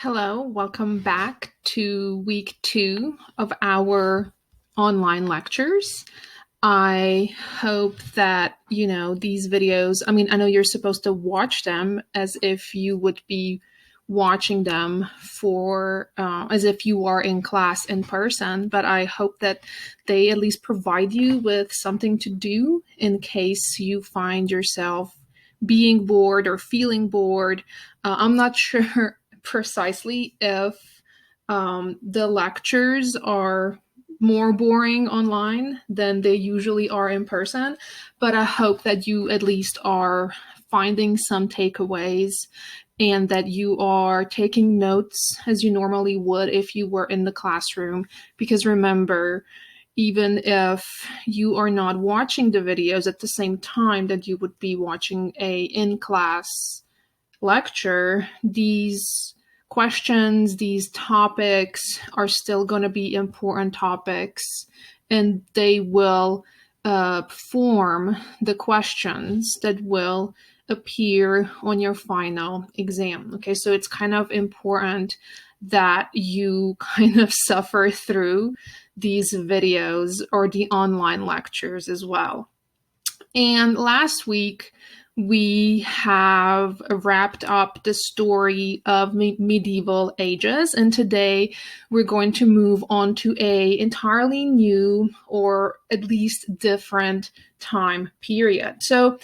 Hello, welcome back to week 2 of our online lectures. I hope that, these videos, I know you're supposed to watch them as if you would be watching them as if you are in class in person, but I hope that they at least provide you with something to do in case you find yourself being bored or feeling bored. I'm not sure precisely if the lectures are more boring online than they usually are in person, but I hope that you at least are finding some takeaways and that you are taking notes as you normally would if you were in the classroom. Because remember, even if you are not watching the videos at the same time that you would be watching a in-class lecture, these questions, these topics are still going to be important topics, and they will form the questions that will appear on your final exam. Okay, so it's kind of important that you kind of suffer through these videos or the online lectures as well. And last week, we have wrapped up the story of medieval ages, and today we're going to move on to a entirely new or at least different time period. So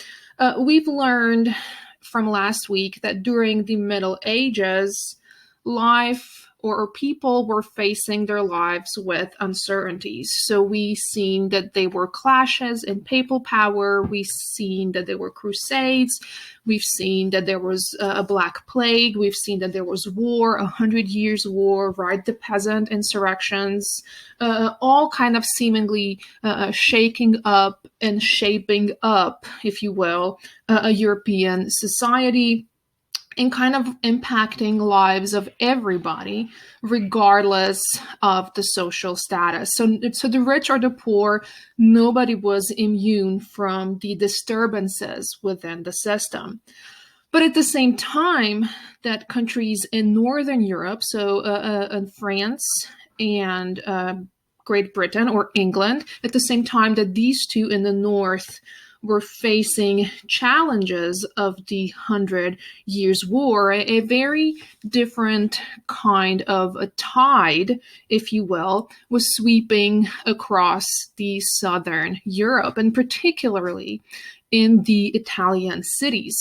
we've learned from last week that during the Middle Ages, life or people were facing their lives with uncertainties. So we've seen that there were clashes in papal power. We've seen that there were crusades. We've seen that there was a Black Plague. We've seen that there was war, 100 Years' War, right? The peasant insurrections, all kind of seemingly shaking up and shaping up, if you will, a European society, and kind of impacting lives of everybody, regardless of the social status. So the rich or the poor, nobody was immune from the disturbances within the system. But at the same time, that countries in Northern Europe, so in France and Great Britain or England, at the same time that these two in the north were facing challenges of the 100 Years' War, a very different kind of a tide, if you will, was sweeping across the southern Europe, and particularly in the Italian cities.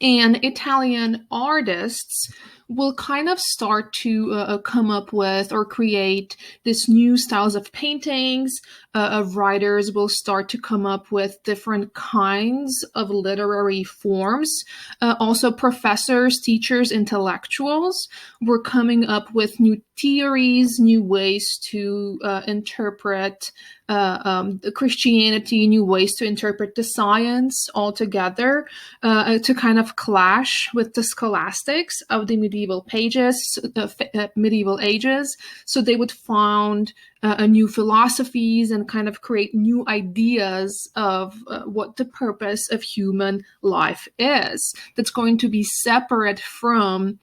And Italian artists will kind of start to come up with or create this new styles of paintings. Writers will start to come up with different kinds of literary forms. Also, professors, teachers, intellectuals were coming up with new theories, new ways to interpret Christianity, new ways to interpret the science altogether, to kind of clash with the scholastics of the medieval ages. So they would found new philosophies and kind of create new ideas of what the purpose of human life is. That's going to be separate from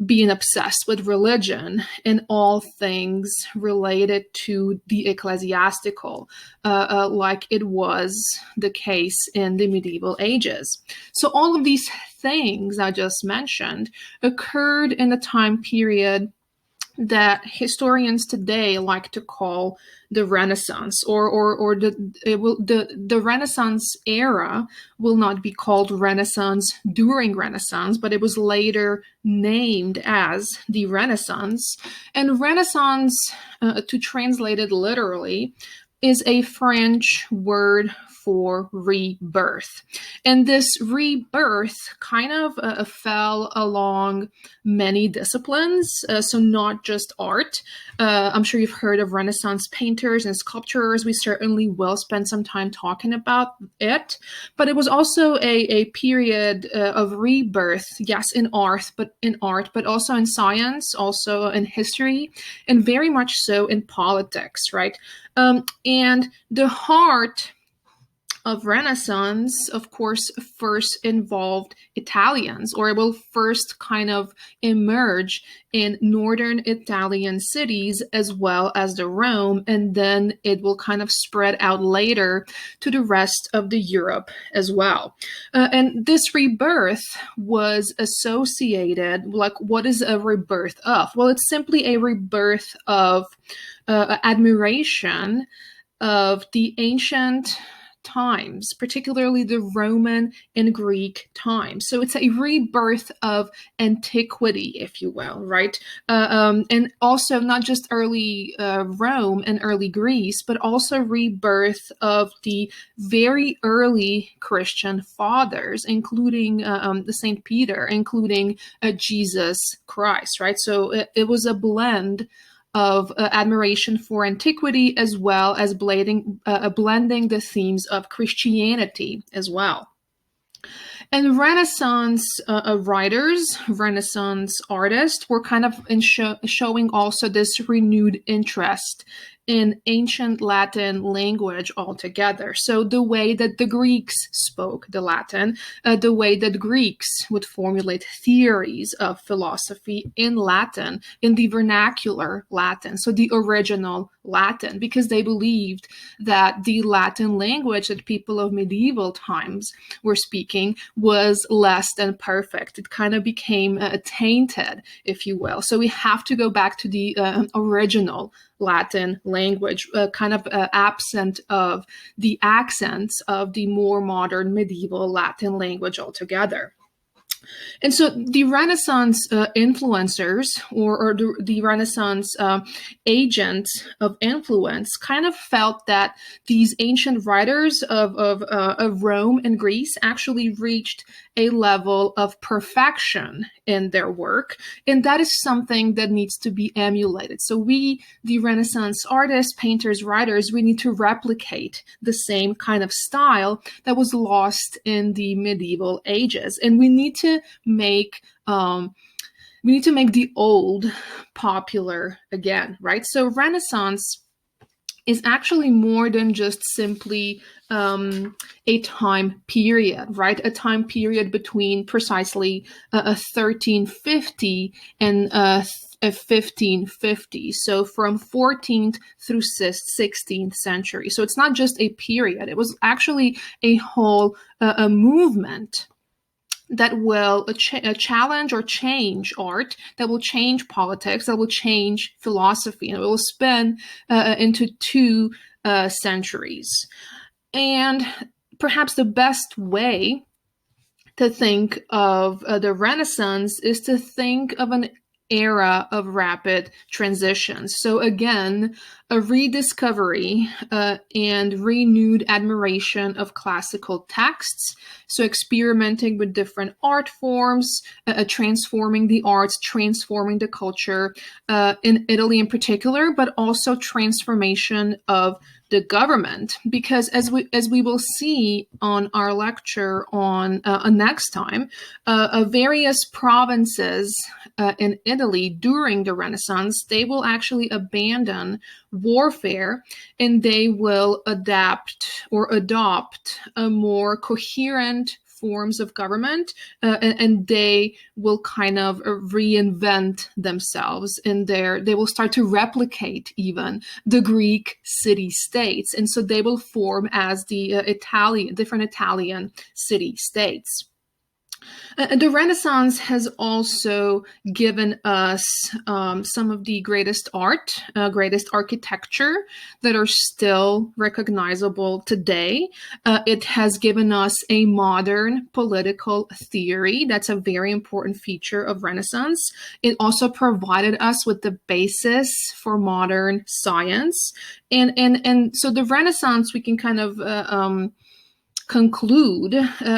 being obsessed with religion and all things related to the ecclesiastical, like it was the case in the medieval ages. So all of these things I just mentioned occurred in a time period that historians today like to call the Renaissance, or the Renaissance era will not be called Renaissance during Renaissance, but it was later named as the Renaissance. And Renaissance, to translate it literally, is a French word for rebirth. And this rebirth kind of fell along many disciplines, so not just art. I'm sure you've heard of Renaissance painters and sculptors. We certainly will spend some time talking about it. But it was also a period of rebirth, yes, in art, but also in science, also in history, and very much so in politics, right? And the heart of Renaissance, of course, first involved Italians, or it will first kind of emerge in northern Italian cities as well as the Rome, and then it will kind of spread out later to the rest of the Europe as well. And this rebirth was associated, like, what is a rebirth of? Well, it's simply a rebirth of admiration of the ancient times, particularly the Roman and Greek times. So it's a rebirth of antiquity, if you will, right? And also not just early Rome and early Greece, but also rebirth of the very early Christian fathers, including the Saint Peter, including Jesus Christ, right? So it was a blend of admiration for antiquity as well as blending the themes of Christianity as well. And Renaissance writers, Renaissance artists were kind of showing also this renewed interest in ancient Latin language altogether. So the way that the Greeks spoke the Latin, the way that Greeks would formulate theories of philosophy in Latin, in the vernacular Latin, so the original Latin, because they believed that the Latin language that people of medieval times were speaking was less than perfect. It kind of became tainted, if you will. So we have to go back to the original Latin language, kind of absent of the accents of the more modern medieval Latin language altogether. And so the Renaissance influencers or the Renaissance agents of influence kind of felt that these ancient writers of Rome and Greece actually reached a level of perfection in their work. And that is something that needs to be emulated. So we, the Renaissance artists, painters, writers, we need to replicate the same kind of style that was lost in the medieval ages. And we need to make the old popular again, right? So Renaissance is actually more than just simply a time period, right? A time period between precisely 1350 and 1550. So from 14th through 16th century. So it's not just a period. It was actually a whole a movement that will challenge or change art, that will change politics, that will change philosophy, and it will span into two centuries. And perhaps the best way to think of the Renaissance is to think of an era of rapid transitions. So again, a rediscovery and renewed admiration of classical texts. So experimenting with different art forms, transforming the arts, transforming the culture in Italy in particular, but also transformation of the government, because as we will see on our lecture on next time, various provinces in Italy during the Renaissance, they will actually abandon warfare and they will adapt or adopt a more coherent forms of government, and they will kind of reinvent themselves they will start to replicate even the Greek city-states. And so they will form as the different Italian city-states. The Renaissance has also given us some of the greatest art, greatest architecture that are still recognizable today. It has given us a modern political theory. That's a very important feature of Renaissance. It also provided us with the basis for modern science. And so the Renaissance, we can kind of conclude,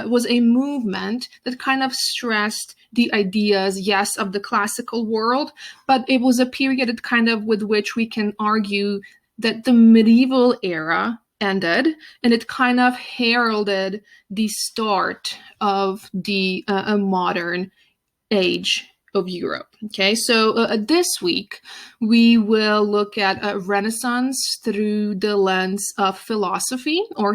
was a movement that kind of stressed the ideas, yes, of the classical world, but it was a period kind of with which we can argue that the medieval era ended, and it kind of heralded the start of the modern age of Europe. Okay, so this week we will look at Renaissance through the lens of philosophy, or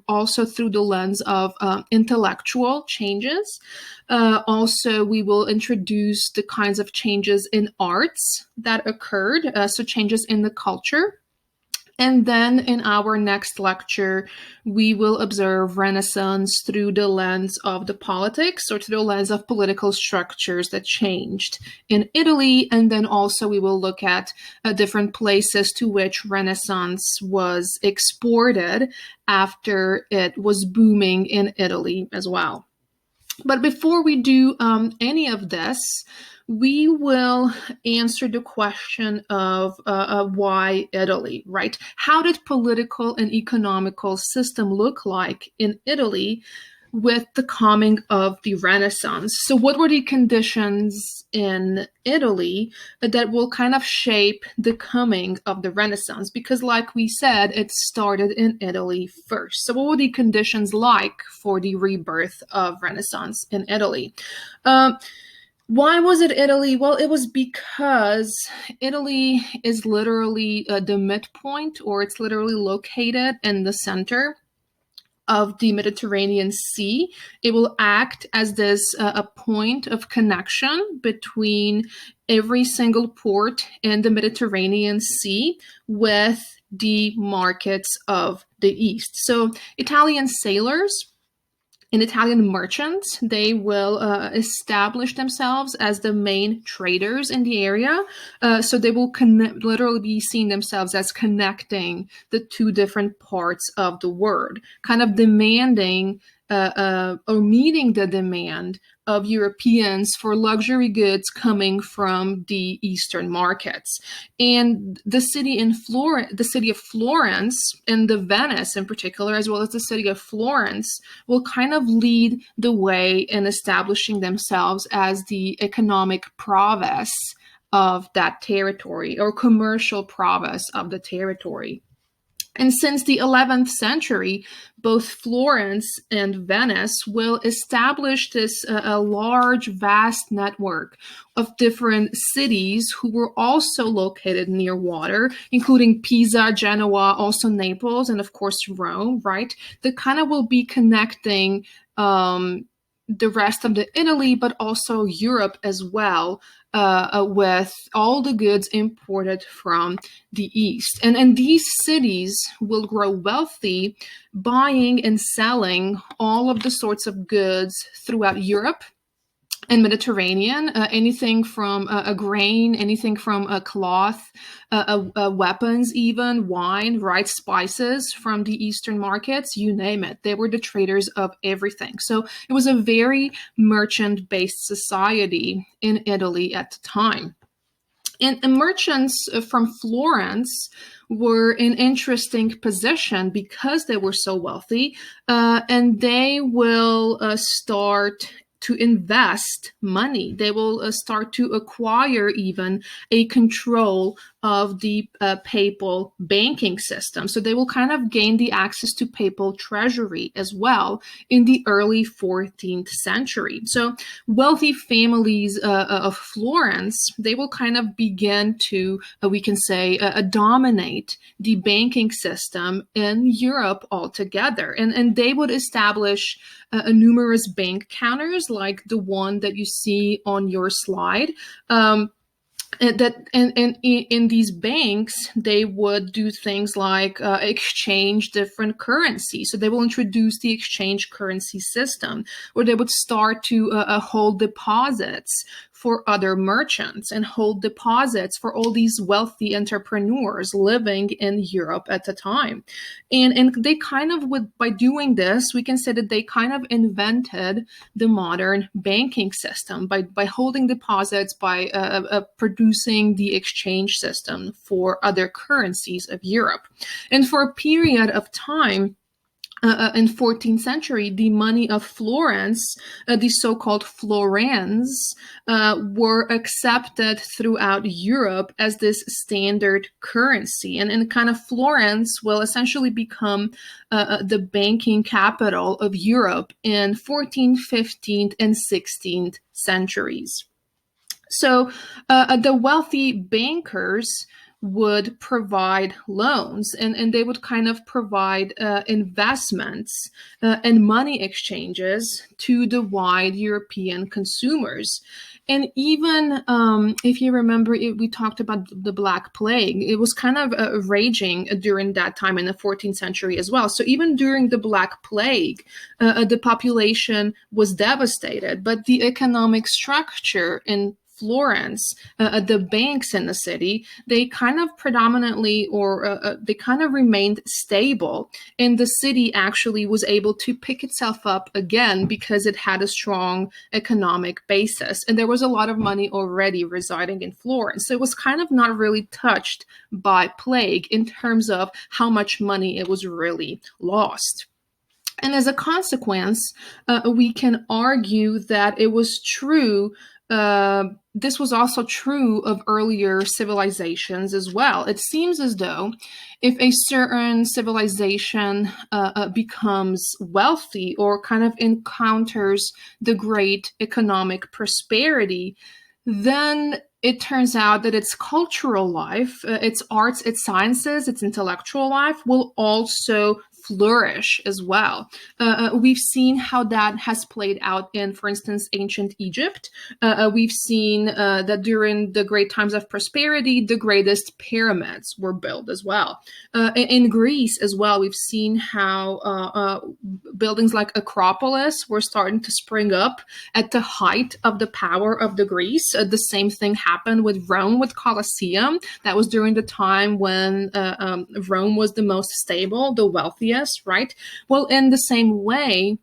also through the lens of intellectual changes. Also, we will introduce the kinds of changes in arts that occurred, so changes in the culture. And then in our next lecture, we will observe Renaissance through the lens of the politics, or through the lens of political structures that changed in Italy. And then also we will look at different places to which Renaissance was exported after it was booming in Italy as well. But before we do any of this, we will answer the question of why Italy, right? How did political and economical system look like in Italy with the coming of the Renaissance? So what were the conditions in Italy that will kind of shape the coming of the Renaissance? Because like we said, it started in Italy first. So what were the conditions like for the rebirth of Renaissance in Italy? Why was it Italy? Well, it was because Italy is literally the midpoint, or it's literally located in the center of the Mediterranean Sea. It will act as this a point of connection between every single port in the Mediterranean Sea with the markets of the East. So Italian sailors and Italian merchants, they will establish themselves as the main traders in the area. So they will literally be seeing themselves as connecting the two different parts of the world, kind of demanding or meeting the demand of Europeans for luxury goods coming from the Eastern markets. And the city of Florence, and the Venice in particular, as well as the city of Florence, will kind of lead the way in establishing themselves as the economic province of that territory, or commercial province of the territory. And since the 11th century, both Florence and Venice will establish this a large, vast network of different cities who were also located near water, including Pisa, Genoa, also Naples, and of course Rome, right? That kind of will be connecting the rest of the Italy, but also Europe as well, with all the goods imported from the East. And these cities will grow wealthy, buying and selling all of the sorts of goods throughout Europe and Mediterranean, anything from a grain, anything from a cloth, weapons, even wine, right, spices from the Eastern markets, you name it. They were the traders of everything. So it was a very merchant-based society in Italy at the time. And merchants from Florence were in interesting position because they were so wealthy, and they will start to invest money. They will start to acquire even a control of the papal banking system. So they will kind of gain the access to papal treasury as well in the early 14th century. So wealthy families of Florence, they will kind of begin to, we can say, dominate the banking system in Europe altogether. And they would establish numerous bank counters like the one that you see on your slide. In these banks, they would do things like exchange different currencies. So they will introduce the exchange currency system, or they would start to hold deposits for other merchants and hold deposits for all these wealthy entrepreneurs living in Europe at the time. And they kind of, by doing this, we can say that they kind of invented the modern banking system by holding deposits, by producing the exchange system for other currencies of Europe. And for a period of time, in 14th century, the money of Florence, the so-called florins, were accepted throughout Europe as this standard currency. And kind of Florence will essentially become the banking capital of Europe in 14th, 15th, and 16th centuries. So the wealthy bankers would provide loans, and they would kind of provide investments and money exchanges to the wide European consumers. And even if you remember, we talked about the Black Plague. It was kind of raging during that time in the 14th century as well. So even during the Black Plague, the population was devastated, but the economic structure in Florence, the banks in the city, they kind of predominantly, or they kind of remained stable. And the city actually was able to pick itself up again because it had a strong economic basis. And there was a lot of money already residing in Florence. So it was kind of not really touched by plague in terms of how much money it was really lost. And as a consequence, we can argue that it was true. This was also true of earlier civilizations as well. It seems as though if a certain civilization becomes wealthy or kind of encounters the great economic prosperity, then it turns out that its cultural life, its arts, its sciences, its intellectual life will also flourish as well. We've seen how that has played out in, for instance, ancient Egypt. We've seen that during the great times of prosperity, the greatest pyramids were built as well. In Greece as well, we've seen how buildings like Acropolis were starting to spring up at the height of the power of the Greece. The same thing happened with Rome, with Colosseum. That was during the time when Rome was the most stable, the wealthiest, right? Well, in the same way,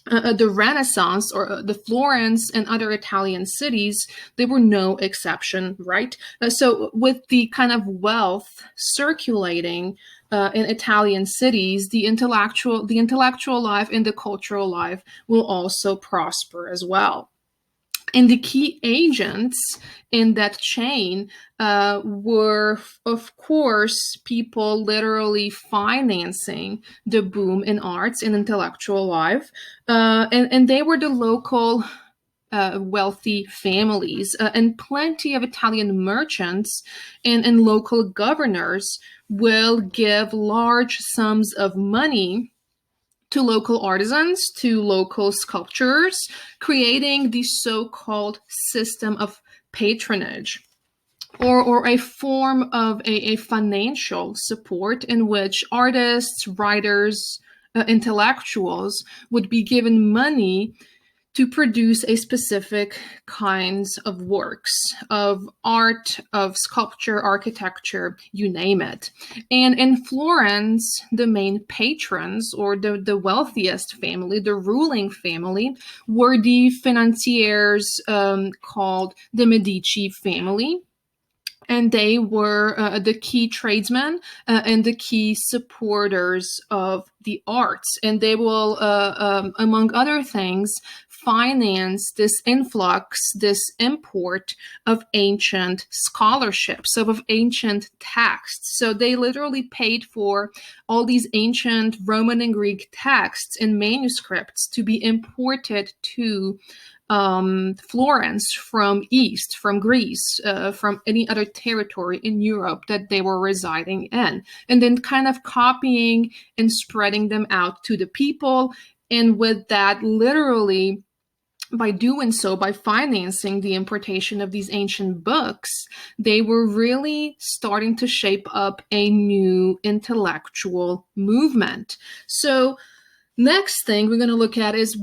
the Renaissance, or the Florence and other Italian cities, they were no exception, right? So with the kind of wealth circulating in Italian cities, the intellectual life and the cultural life will also prosper as well. And the key agents in that chain were, of course, people literally financing the boom in arts and intellectual life. And they were the local wealthy families. And plenty of Italian merchants and local governors will give large sums of money to local artisans, to local sculptors, creating the so-called system of patronage, or a form of a financial support in which artists, writers, intellectuals would be given money to produce a specific kinds of works, of art, of sculpture, architecture, you name it. And in Florence, the main patrons, or the wealthiest family, the ruling family, were the financiers called the Medici family. And they were the key tradesmen and the key supporters of the arts. And they will, among other things, finance this influx, this import of ancient scholarships, of ancient texts. So they literally paid for all these ancient Roman and Greek texts and manuscripts to be imported to Florence from East, from Greece, from any other territory in Europe that they were residing in, and then kind of copying and spreading them out to the people. And with that, literally, by doing so, by financing the importation of these ancient books, they were really starting to shape up a new intellectual movement. So, next thing we're going to look at is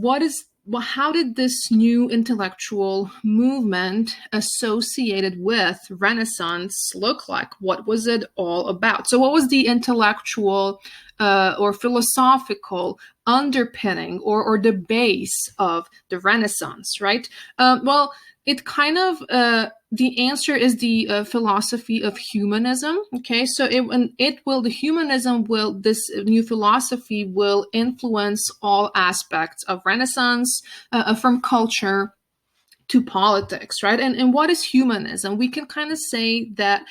how did this new intellectual movement associated with Renaissance look like? What was it all about? So what was the intellectual or philosophical underpinning or the base of the Renaissance, right? Well, it kind of the answer is the philosophy of humanism. Okay, so this new philosophy will influence all aspects of Renaissance, from culture to politics, right? And what is humanism? We can kind of say that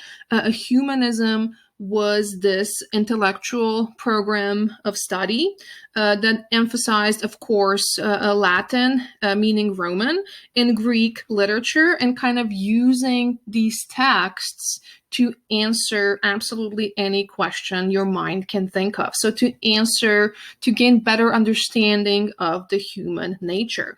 humanism was this intellectual program of study that emphasized, of course, Latin, meaning Roman, and Greek literature, and kind of using these texts to answer absolutely any question your mind can think of. So to gain better understanding of the human nature.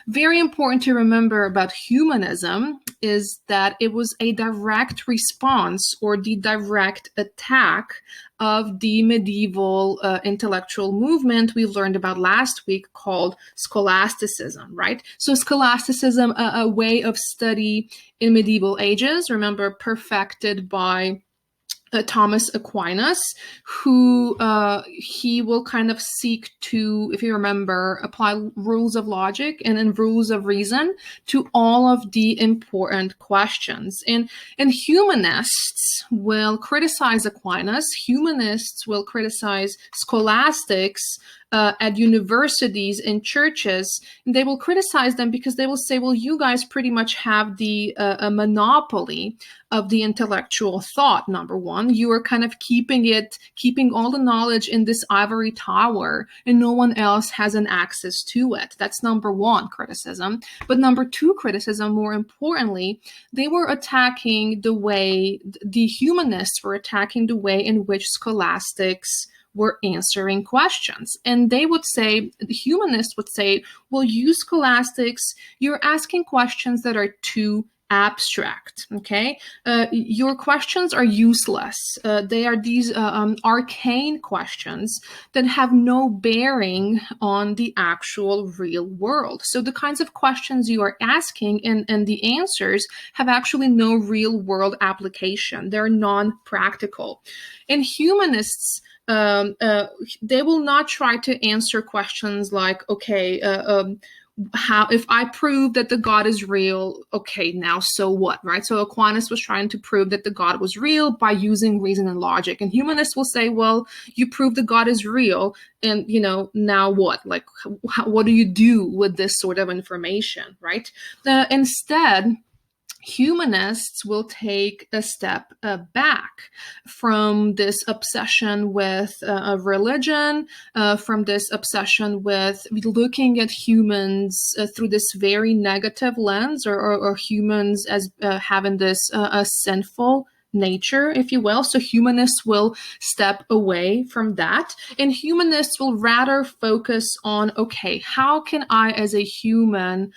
Very important to remember about humanism is that it was a direct response or the direct attack of the medieval intellectual movement we've learned about last week called scholasticism, right? So scholasticism, a way of study in medieval ages, remember, perfected by Thomas Aquinas, who he will kind of seek to, if you remember, apply rules of logic and then rules of reason to all of the important questions. And humanists will criticize Aquinas. Humanists will criticize scholastics at universities and churches. And they will criticize them because they will say, well, you guys pretty much have the a monopoly of the intellectual thought. Number one, you are kind of keeping all the knowledge in this ivory tower, and no one else has an access to it. That's number one criticism. But number two criticism, more importantly, they were attacking the humanists were attacking the way in which scholastics were answering questions. And they would say, the humanists would say, well, you scholastics, you're asking questions that are too abstract, okay? Your questions are useless. They are these arcane questions that have no bearing on the actual real world. So the kinds of questions you are asking and the answers have actually no real world application. They're non-practical. And humanists, they will not try to answer questions like, okay, how, if I prove that the God is real, okay, now so what, right? So Aquinas was trying to prove that the God was real by using reason and logic. And humanists will say, well, you prove the God is real, and, now what? Like, what do you do with this sort of information, right? Instead, humanists will take a step back from this obsession with religion, from this obsession with looking at humans through this very negative lens, or humans as having this sinful nature, if you will. So humanists will step away from that, and humanists will rather focus on, okay, how can I as a human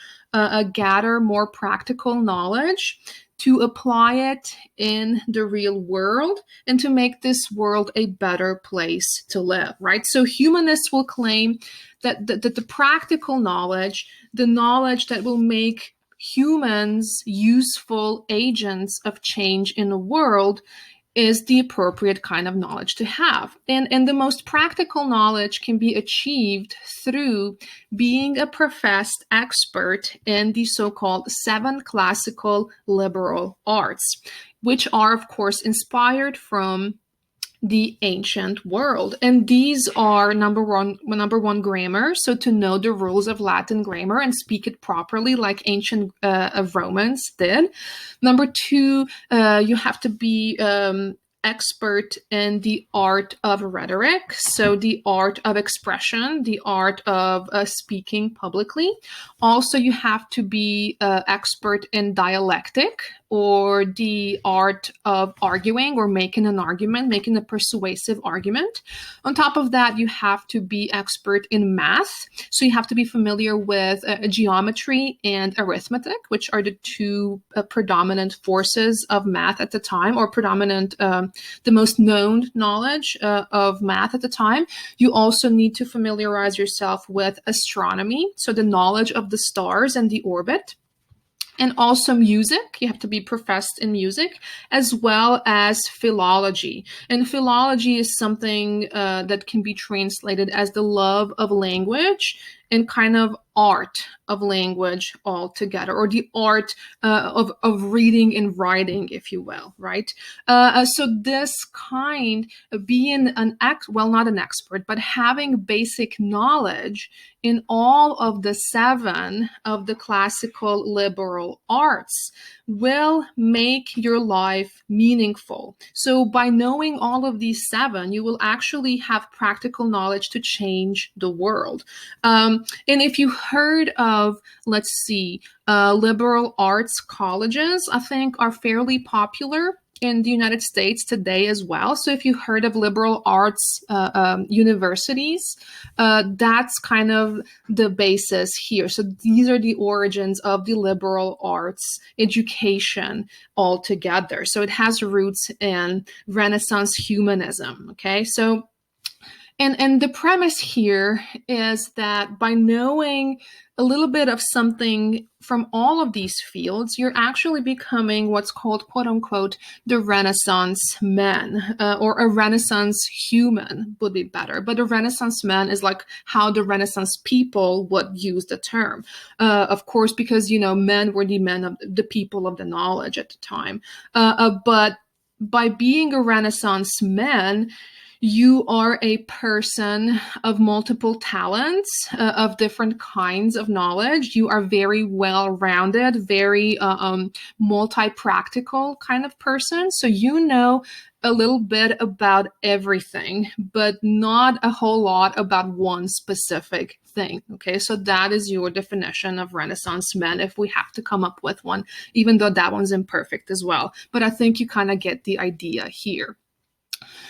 gather more practical knowledge to apply it in the real world and to make this world a better place to live, right? So humanists will claim that the practical knowledge, the knowledge that will make humans useful agents of change in the world, is the appropriate kind of knowledge to have. And the most practical knowledge can be achieved through being a professed expert in the so-called 7 classical liberal arts, which are, of course, inspired from the ancient world. And these are number one, grammar. So to know the rules of Latin grammar and speak it properly like ancient Romans did. Number 2, you have to be expert in the art of rhetoric, so the art of expression, the art of speaking publicly. Also, you have to be expert in dialectic, or the art of arguing or making an argument, making a persuasive argument. On top of that, you have to be expert in math. So you have to be familiar with geometry and arithmetic, which are the two predominant forces of math at the time, or predominant, the most known knowledge of math at the time. You also need to familiarize yourself with astronomy, so the knowledge of the stars and the orbit. And also music, you have to be professed in music, as well as philology. And philology is something that can be translated as the love of language and kind of art of language altogether, or the art of reading and writing, if you will, right? So this kind of being not an expert, but having basic knowledge in all of the 7 of the classical liberal arts will make your life meaningful. So by knowing all of these 7, you will actually have practical knowledge to change the world. And if you heard of, let's see, liberal arts colleges, I think are fairly popular in the United States today as well. So if you heard of liberal arts universities, that's kind of the basis here. So these are the origins of the liberal arts education altogether. So it has roots in Renaissance humanism. Okay, so and the premise here is that by knowing a little bit of something from all of these fields, you're actually becoming what's called, quote unquote, the Renaissance man, or a Renaissance human would be better. But a Renaissance man is like how the Renaissance people would use the term, of course, because, men were the men of the people of the knowledge at the time. But by being a Renaissance man, you are a person of multiple talents, of different kinds of knowledge. You are very well-rounded, very multi-practical kind of person. So you know a little bit about everything, but not a whole lot about one specific thing. Okay, so that is your definition of Renaissance men, if we have to come up with one, even though that one's imperfect as well. But I think you kind of get the idea here.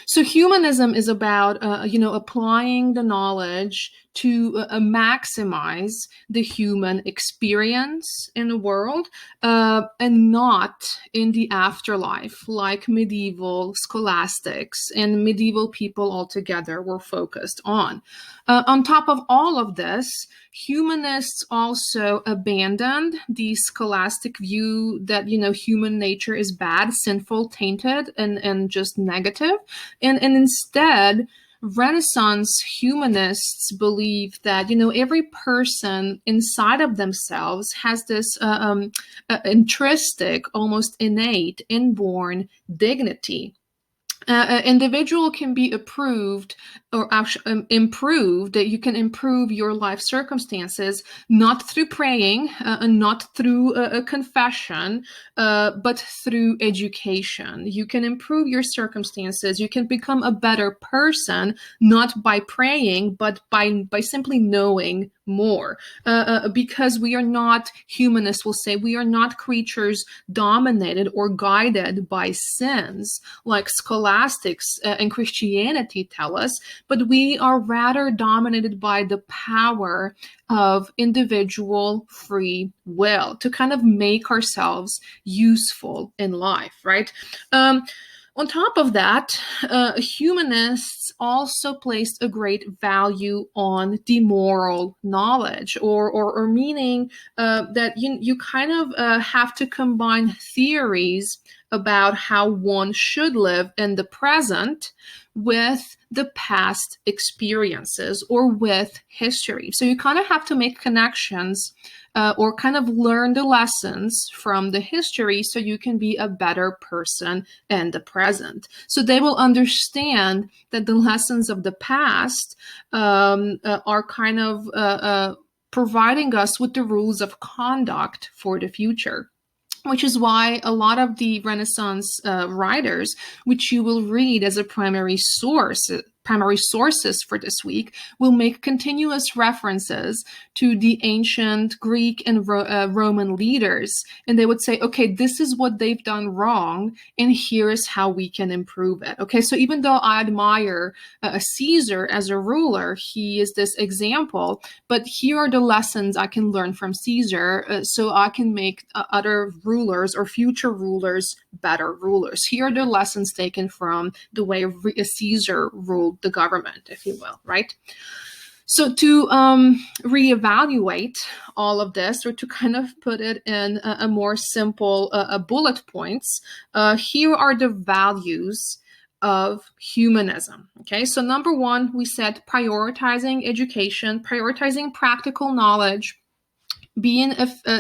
So humanism is about, applying the knowledge to maximize the human experience in the world, and not in the afterlife, like medieval scholastics and medieval people altogether were focused on. On top of all of this, humanists also abandoned the scholastic view that, human nature is bad, sinful, tainted, and just negative. And instead, Renaissance humanists believe that, every person inside of themselves has this intrinsic, almost innate, inborn dignity. Individual can be approved or actually improved, that you can improve your life circumstances not through praying and not through a confession, but through education. You can improve your circumstances. You can become a better person not by praying, but by simply knowing more, because we are not, humanists will say, we are not creatures dominated or guided by sins like scholastics and Christianity tell us, but we are rather dominated by the power of individual free will to kind of make ourselves useful in life, right? On top of that, humanists also placed a great value on the moral knowledge, or meaning that you kind of have to combine theories about how one should live in the present with the past experiences or with history. So you kind of have to make connections, or kind of learn the lessons from the history so you can be a better person in the present. So they will understand that the lessons of the past are kind of providing us with the rules of conduct for the future. Which is why a lot of the Renaissance writers, which you will read as a primary sources for this week, will make continuous references to the ancient Greek and Roman leaders. And they would say, okay, this is what they've done wrong, and here is how we can improve it. Okay, so even though I admire Caesar as a ruler, he is this example, but here are the lessons I can learn from Caesar, so I can make other rulers or future rulers better rulers. Here are the lessons taken from the way Caesar ruled the government, if you will, right? So to reevaluate all of this, or to kind of put it in a more simple bullet points, here are the values of humanism. Okay, so number one, we said prioritizing education, prioritizing practical knowledge, being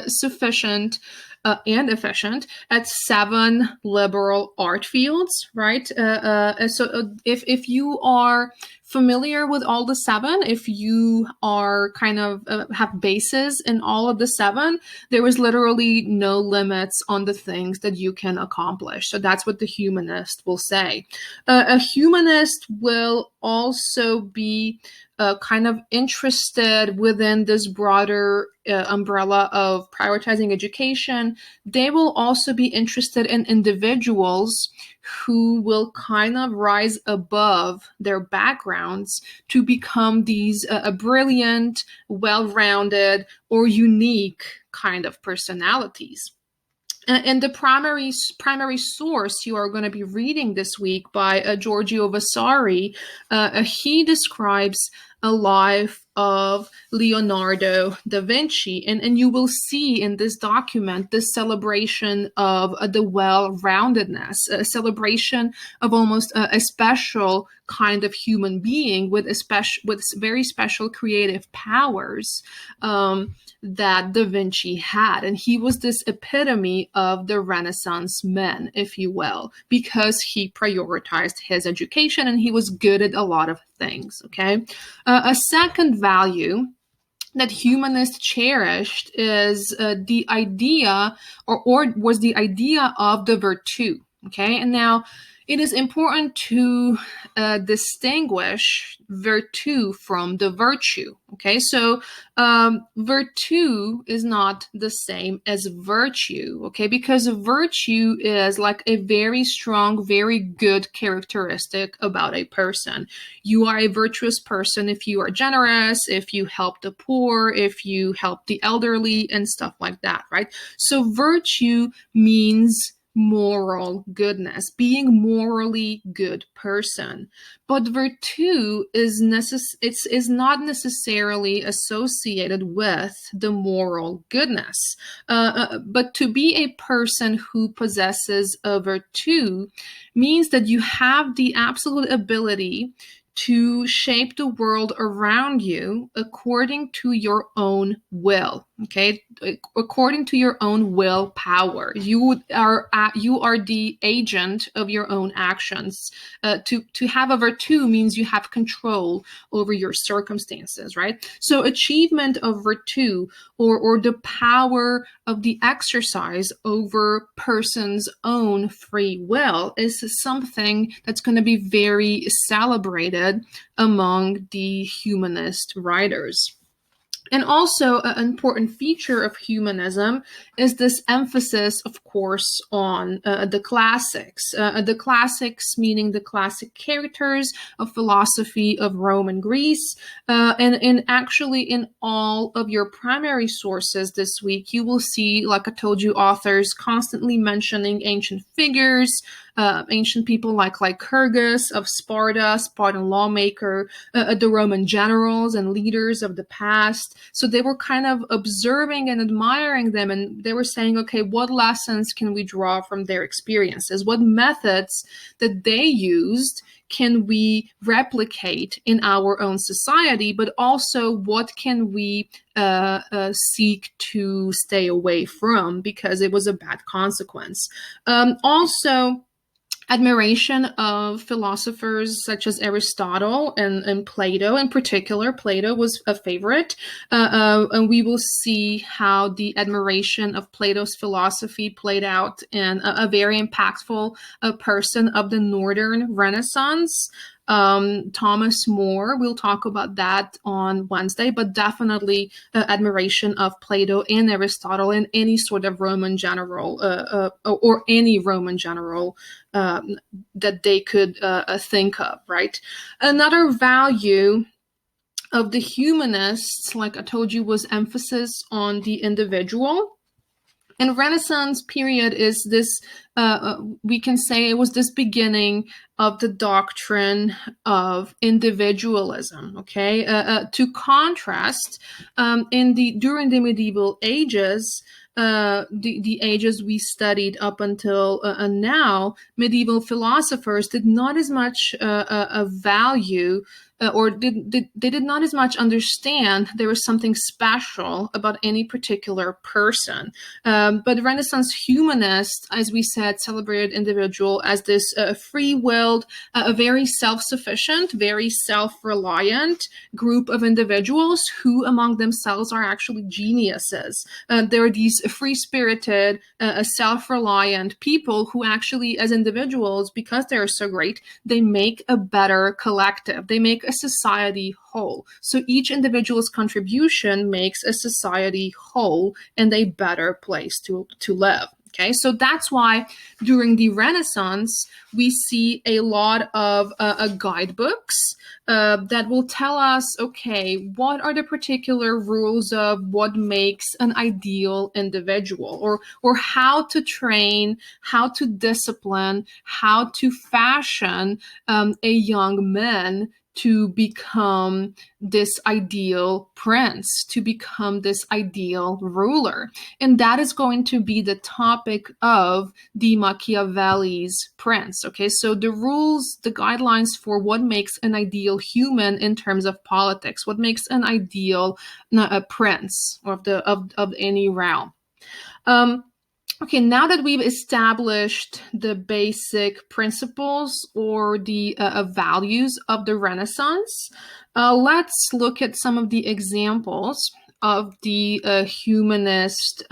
sufficient and efficient at 7 liberal art fields, right? If you are familiar with all the 7, if you are kind of have bases in all of the 7, there is literally no limits on the things that you can accomplish. So that's what the humanist will say. A humanist will also be kind of interested within this broader umbrella of prioritizing education. They will also be interested in individuals who will kind of rise above their backgrounds to become these brilliant, well-rounded, or unique kind of personalities. And the primary source you are going to be reading this week by Giorgio Vasari, he describes a life of Leonardo da Vinci. And you will see in this document this celebration of the well-roundedness, a celebration of almost a special kind of human being with very special creative powers. That Da Vinci had. And he was this epitome of the Renaissance man, if you will, because he prioritized his education and he was good at a lot of things, okay? A second value that humanists cherished is the idea, or was the idea of the virtue, okay? And now, it is important to distinguish virtue from the virtue, okay? So virtue is not the same as virtue, okay? Because virtue is like a very strong, very good characteristic about a person. You are a virtuous person if you are generous, if you help the poor, if you help the elderly, and stuff like that, right? So virtue means moral goodness, being morally good person. But virtue is not necessarily associated with the moral goodness. But to be a person who possesses a virtue means that you have the absolute ability to shape the world around you according to your own will, okay? According to your own willpower. You are the agent of your own actions. To have a virtue means you have control over your circumstances, right? So achievement of virtue or the power of the exercise over person's own free will is something that's going to be very celebrated among the humanist writers. And also, an important feature of humanism is this emphasis, of course, on the classics. The classics meaning the classic characters of philosophy of Rome and Greece. And actually, in all of your primary sources this week, you will see, like I told you, authors constantly mentioning ancient figures, ancient people like Lycurgus of Sparta, Spartan lawmaker, the Roman generals and leaders of the past. So they were kind of observing and admiring them, and they were saying, okay, what lessons can we draw from their experiences? What methods that they used can we replicate in our own society, but also what can we seek to stay away from because it was a bad consequence? Also, admiration of philosophers such as Aristotle and Plato. In particular, Plato was a favorite. And we will see how the admiration of Plato's philosophy played out in a very impactful person of the Northern Renaissance. Thomas More, we'll talk about that on Wednesday, but definitely admiration of Plato and Aristotle and any sort of Roman general or any Roman general that they could think of, right? Another value of the humanists, like I told you, was emphasis on the individual. And Renaissance period is this, we can say it was this beginning of the doctrine of individualism, okay? To contrast, during the medieval ages, the ages we studied up until now, medieval philosophers did not as much value or they did not as much understand there was something special about any particular person. But Renaissance humanists, as we said, celebrated individual as this free-willed, a very self-sufficient, very self-reliant group of individuals who among themselves are actually geniuses. There are these free-spirited, self-reliant people who actually, as individuals, because they're so great, they make a better collective. They make a society whole. So each individual's contribution makes a society whole and a better place to live. Okay, so that's why during the Renaissance, we see a lot of guidebooks that will tell us, okay, what are the particular rules of what makes an ideal individual, or how to train, how to discipline, how to fashion a young man to become this ideal prince, to become this ideal ruler. And that is going to be the topic of the Machiavelli's Prince. Okay, so the rules, the guidelines for what makes an ideal human in terms of politics, what makes an ideal prince of any realm. Okay, now that we've established the basic principles or the values of the Renaissance, let's look at some of the examples of the humanist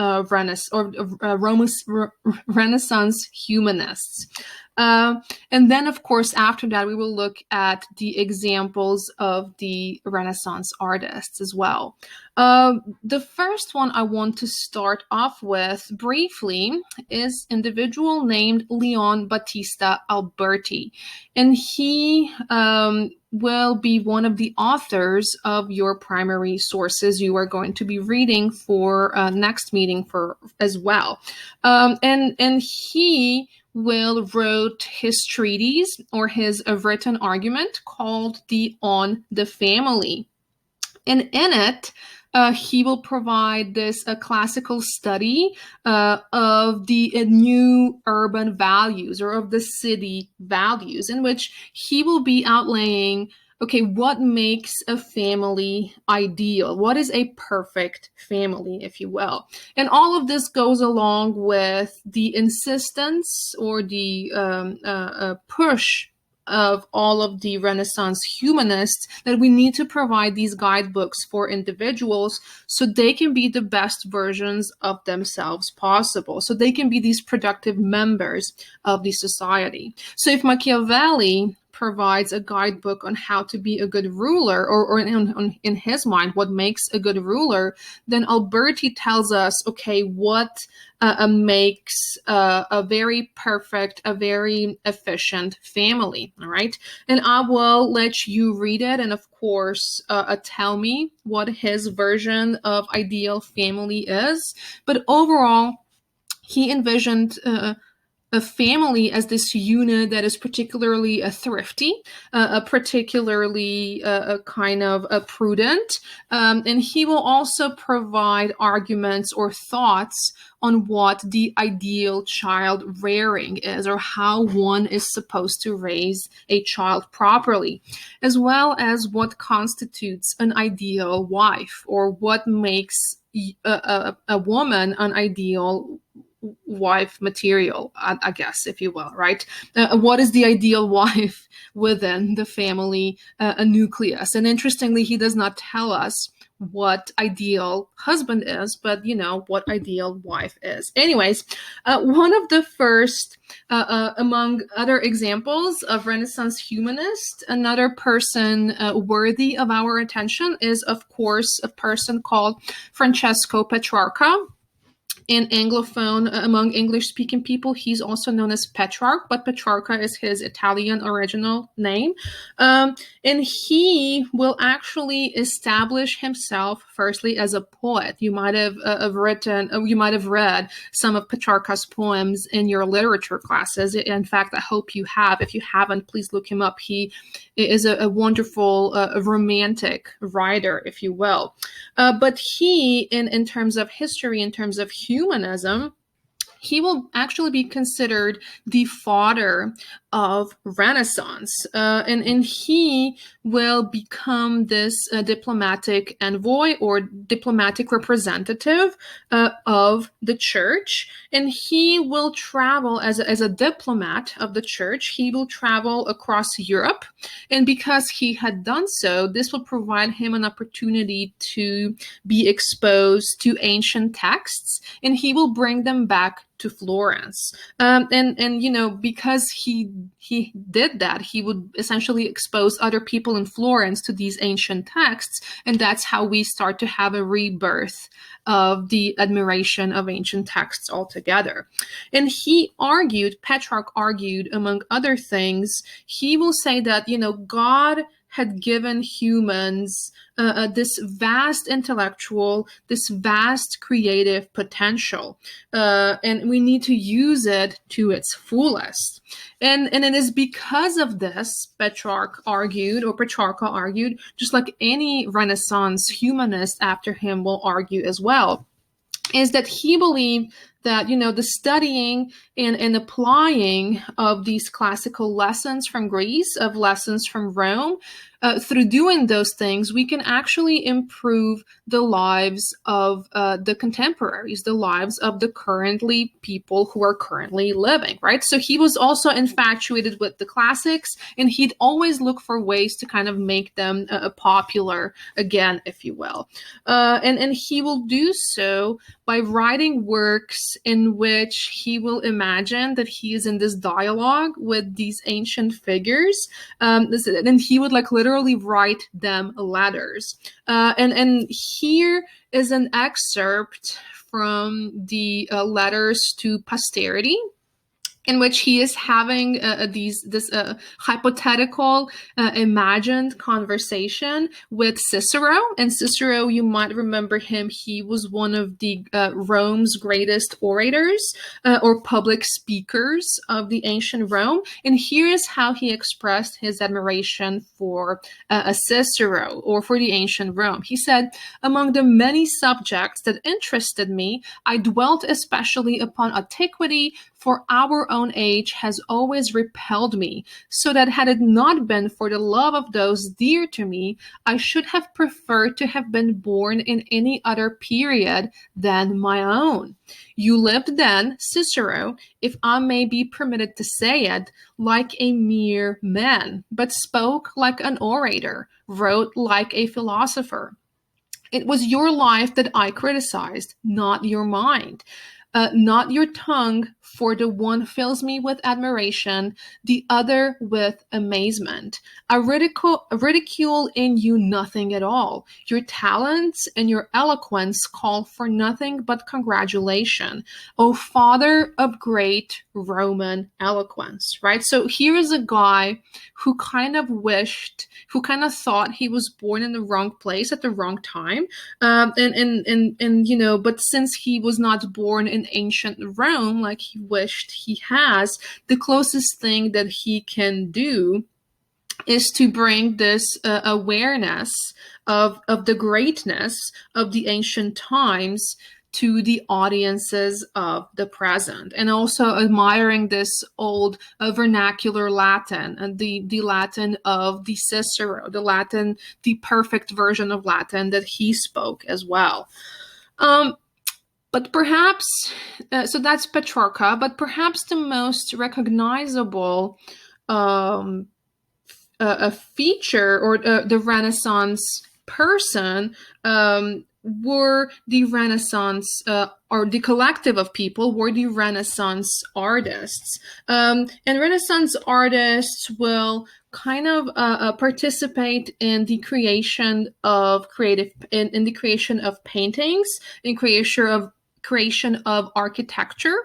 Renaissance humanists. And then, of course, after that, we will look at the examples of the Renaissance artists as well. The first one I want to start off with briefly is an individual named Leon Battista Alberti. And he will be one of the authors of your primary sources you are going to be reading for next meeting as well. And he wrote his treatise or his written argument called On the Family. And in it, he will provide this classical study of the new urban values or of the city values, in which he will be outlaying, okay, what makes a family ideal? What is a perfect family, if you will? And all of this goes along with the insistence or the push of all of the Renaissance humanists that we need to provide these guidebooks for individuals so they can be the best versions of themselves possible, so they can be these productive members of the society. So if Machiavelli provides a guidebook on how to be a good ruler, or in his mind, what makes a good ruler, then Alberti tells us, okay, what makes a very perfect, a very efficient family, all right? And I will let you read it and, of course, tell me what his version of ideal family is. But overall, he envisioned a family as this unit that is particularly thrifty, particularly kind of prudent, and he will also provide arguments or thoughts on what the ideal child rearing is, or how one is supposed to raise a child properly, as well as what constitutes an ideal wife, or what makes a woman an ideal wife material, I guess, if you will, right? What is the ideal wife within the family nucleus? And interestingly, he does not tell us what ideal husband is, but what ideal wife is. Anyways, one of the first, among other examples of Renaissance humanists, another person worthy of our attention is, of course, a person called Francesco Petrarca. In Anglophone, among English-speaking people, he's also known as Petrarch, but Petrarca is his Italian original name. And he will actually establish himself firstly as a poet. You might have read some of Petrarca's poems in your literature classes. In fact, I hope you have. If you haven't, please look him up. He is a wonderful romantic writer, if you will. But he, in terms of history, in terms of humor, humanism, he will actually be considered the father of Renaissance. And he will become this diplomatic envoy or diplomatic representative of the church. And he will travel as a diplomat of the church. He will travel across Europe. And because he had done so, this will provide him an opportunity to be exposed to ancient texts, and he will bring them back to Florence. And you know, because he did that, he would essentially expose other people in Florence to these ancient texts, and that's how we start to have a rebirth of the admiration of ancient texts altogether. And he argued, Petrarch argued, among other things, he will say that, you know, God had given humans this vast intellectual, this vast creative potential, and we need to use it to its fullest. And it is because of this, Petrarch argued, or Petrarca argued, just like any Renaissance humanist after him will argue as well, is that he believed that, you know, the studying and applying of these classical lessons from Greece, of lessons from Rome, through doing those things, we can actually improve the lives of the contemporaries, the lives of the currently people who are currently living, right? So he was also infatuated with the classics, and he'd always look for ways to kind of make them popular again, if you will. And he will do so by writing works in which he will imagine that he is in this dialogue with these ancient figures, and he would like literally write them letters. And here is an excerpt from the letters to posterity, in which he is having this hypothetical, imagined conversation with Cicero. And Cicero, you might remember him, he was one of the Rome's greatest orators or public speakers of the ancient Rome. And here is how he expressed his admiration for Cicero, or for the ancient Rome. He said, "Among the many subjects that interested me, I dwelt especially upon antiquity, for our own age has always repelled me, so that had it not been for the love of those dear to me, I should have preferred to have been born in any other period than my own. You lived then, Cicero, if I may be permitted to say it, like a mere man, but spoke like an orator, wrote like a philosopher. It was your life that I criticized, not your mind. Not your tongue, for the one fills me with admiration, the other with amazement. I ridicule in you nothing at all. Your talents and your eloquence call for nothing but congratulation. O father of great Roman eloquence," right? So here is a guy who kind of thought he was born in the wrong place at the wrong time. And you know, but since he was not born in ancient Rome like he wished he has, the closest thing that he can do is to bring this awareness of the greatness of the ancient times to the audiences of the present, and also admiring this old vernacular Latin, and the Latin of the Cicero, the perfect version of Latin that he spoke as well. But perhaps, so that's Petrarca, but perhaps the most recognizable a feature, or the Renaissance person, were the Renaissance, or the collective of people, were the Renaissance artists. And Renaissance artists will kind of participate in the creation of in the creation of paintings, in creation of architecture,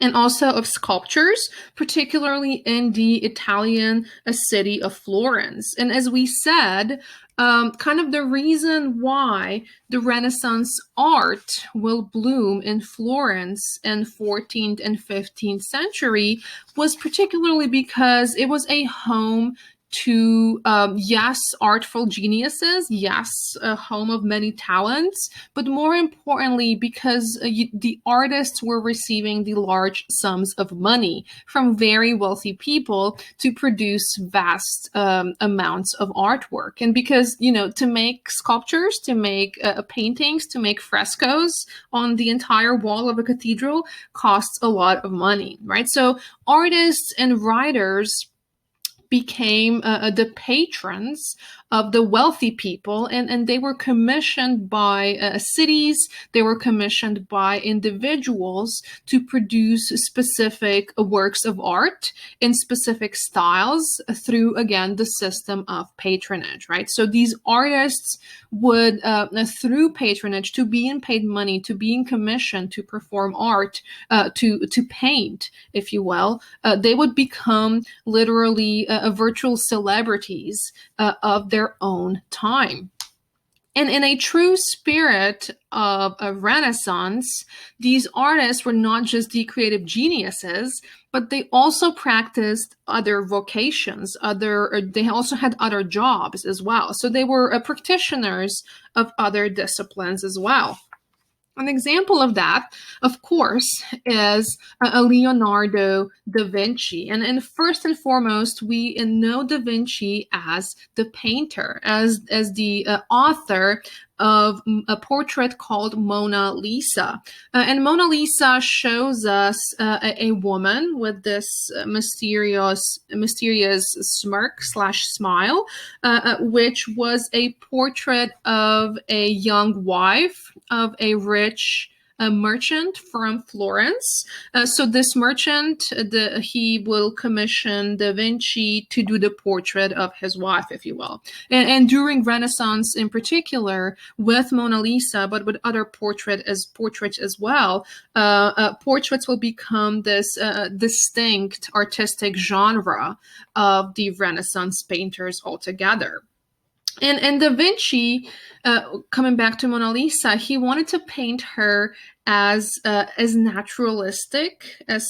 and also of sculptures, particularly in the Italian city of Florence. And as we said, kind of the reason why the Renaissance art will bloom in Florence in 14th and 15th century was particularly because it was a home to, yes, artful geniuses, yes, a home of many talents, but more importantly, because the artists were receiving the large sums of money from very wealthy people to produce vast amounts of artwork. And because, to make sculptures, to make paintings, to make frescoes on the entire wall of a cathedral costs a lot of money, right? So artists and writers became the patrons of the wealthy people, and they were commissioned by cities, they were commissioned by individuals to produce specific works of art in specific styles through, again, the system of patronage, right? So these artists would, through patronage, to being paid money, to being commissioned to perform art, to paint, if you will, they would become literally virtual celebrities of their own time. And in a true spirit of a Renaissance, these artists were not just the creative geniuses, but they also practiced other vocations, they also had other jobs as well. So they were practitioners of other disciplines as well. An example of that, of course, is Leonardo da Vinci. And first and foremost, we know da Vinci as the painter, as the author of a portrait called Mona Lisa. And Mona Lisa shows us a woman with this mysterious smirk / smile, which was a portrait of a young wife of a rich merchant from Florence. So this merchant, he will commission Da Vinci to do the portrait of his wife, if you will. And during Renaissance in particular, with Mona Lisa, but with other portraits as well, portraits will become this distinct artistic genre of the Renaissance painters altogether. And Da Vinci, coming back to Mona Lisa, he wanted to paint her as naturalistic as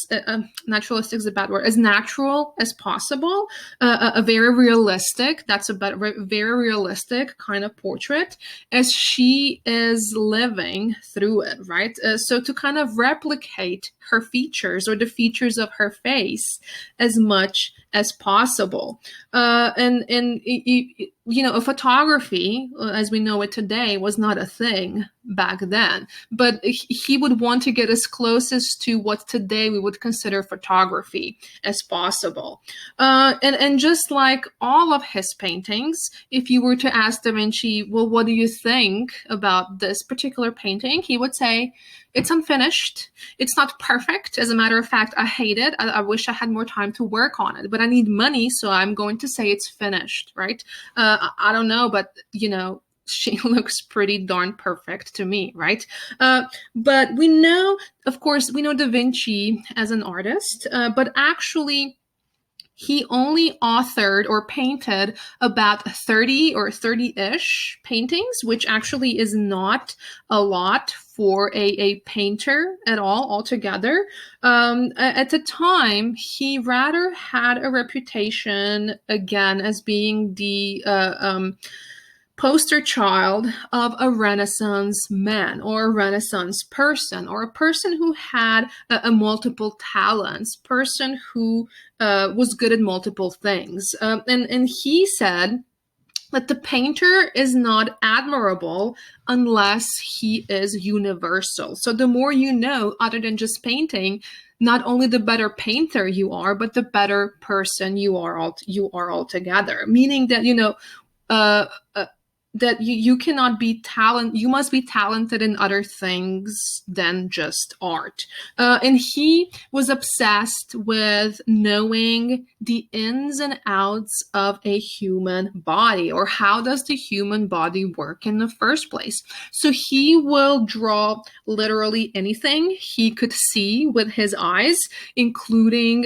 naturalistic is a bad word, as natural as possible, a very realistic. That's a very realistic kind of portrait as she is living through it, right? So to kind of replicate her features or the features of her face as much as possible, and a photography, as we know it today, was not a thing back then, but he would want to get as closest to what today we would consider photography as possible. And just like all of his paintings, if you were to ask Da Vinci, well, what do you think about this particular painting? He would say, it's unfinished. It's not perfect. As a matter of fact, I hate it. I wish I had more time to work on it, but I need money, so I'm going to say it's finished, right? I don't know, but she looks pretty darn perfect to me, right? But we know, of course, Da Vinci as an artist, but actually he only authored or painted about 30 or 30-ish paintings, which actually is not a lot for a painter at all altogether. At the time, he rather had a reputation, again, as being the poster child of a Renaissance man or a Renaissance person, or a person who had a multiple talents, person who was good at multiple things. And he said that the painter is not admirable unless he is universal. So the more you know, other than just painting, not only the better painter you are, but the better person you are altogether. Meaning that, that you cannot be you must be talented in other things than just art. And he was obsessed with knowing the ins and outs of a human body, or how does the human body work in the first place. So he will draw literally anything he could see with his eyes, including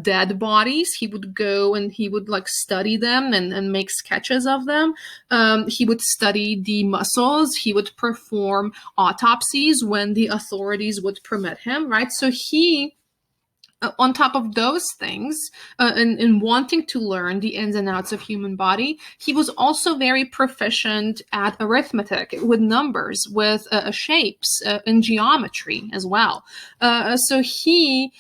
dead bodies. He would go and he would study them and make sketches of them. He would study the muscles. He would perform autopsies when the authorities would permit him, right? So he on top of those things, in wanting to learn the ins and outs of human body, he was also very proficient at arithmetic, with numbers, with shapes, and geometry as well. So he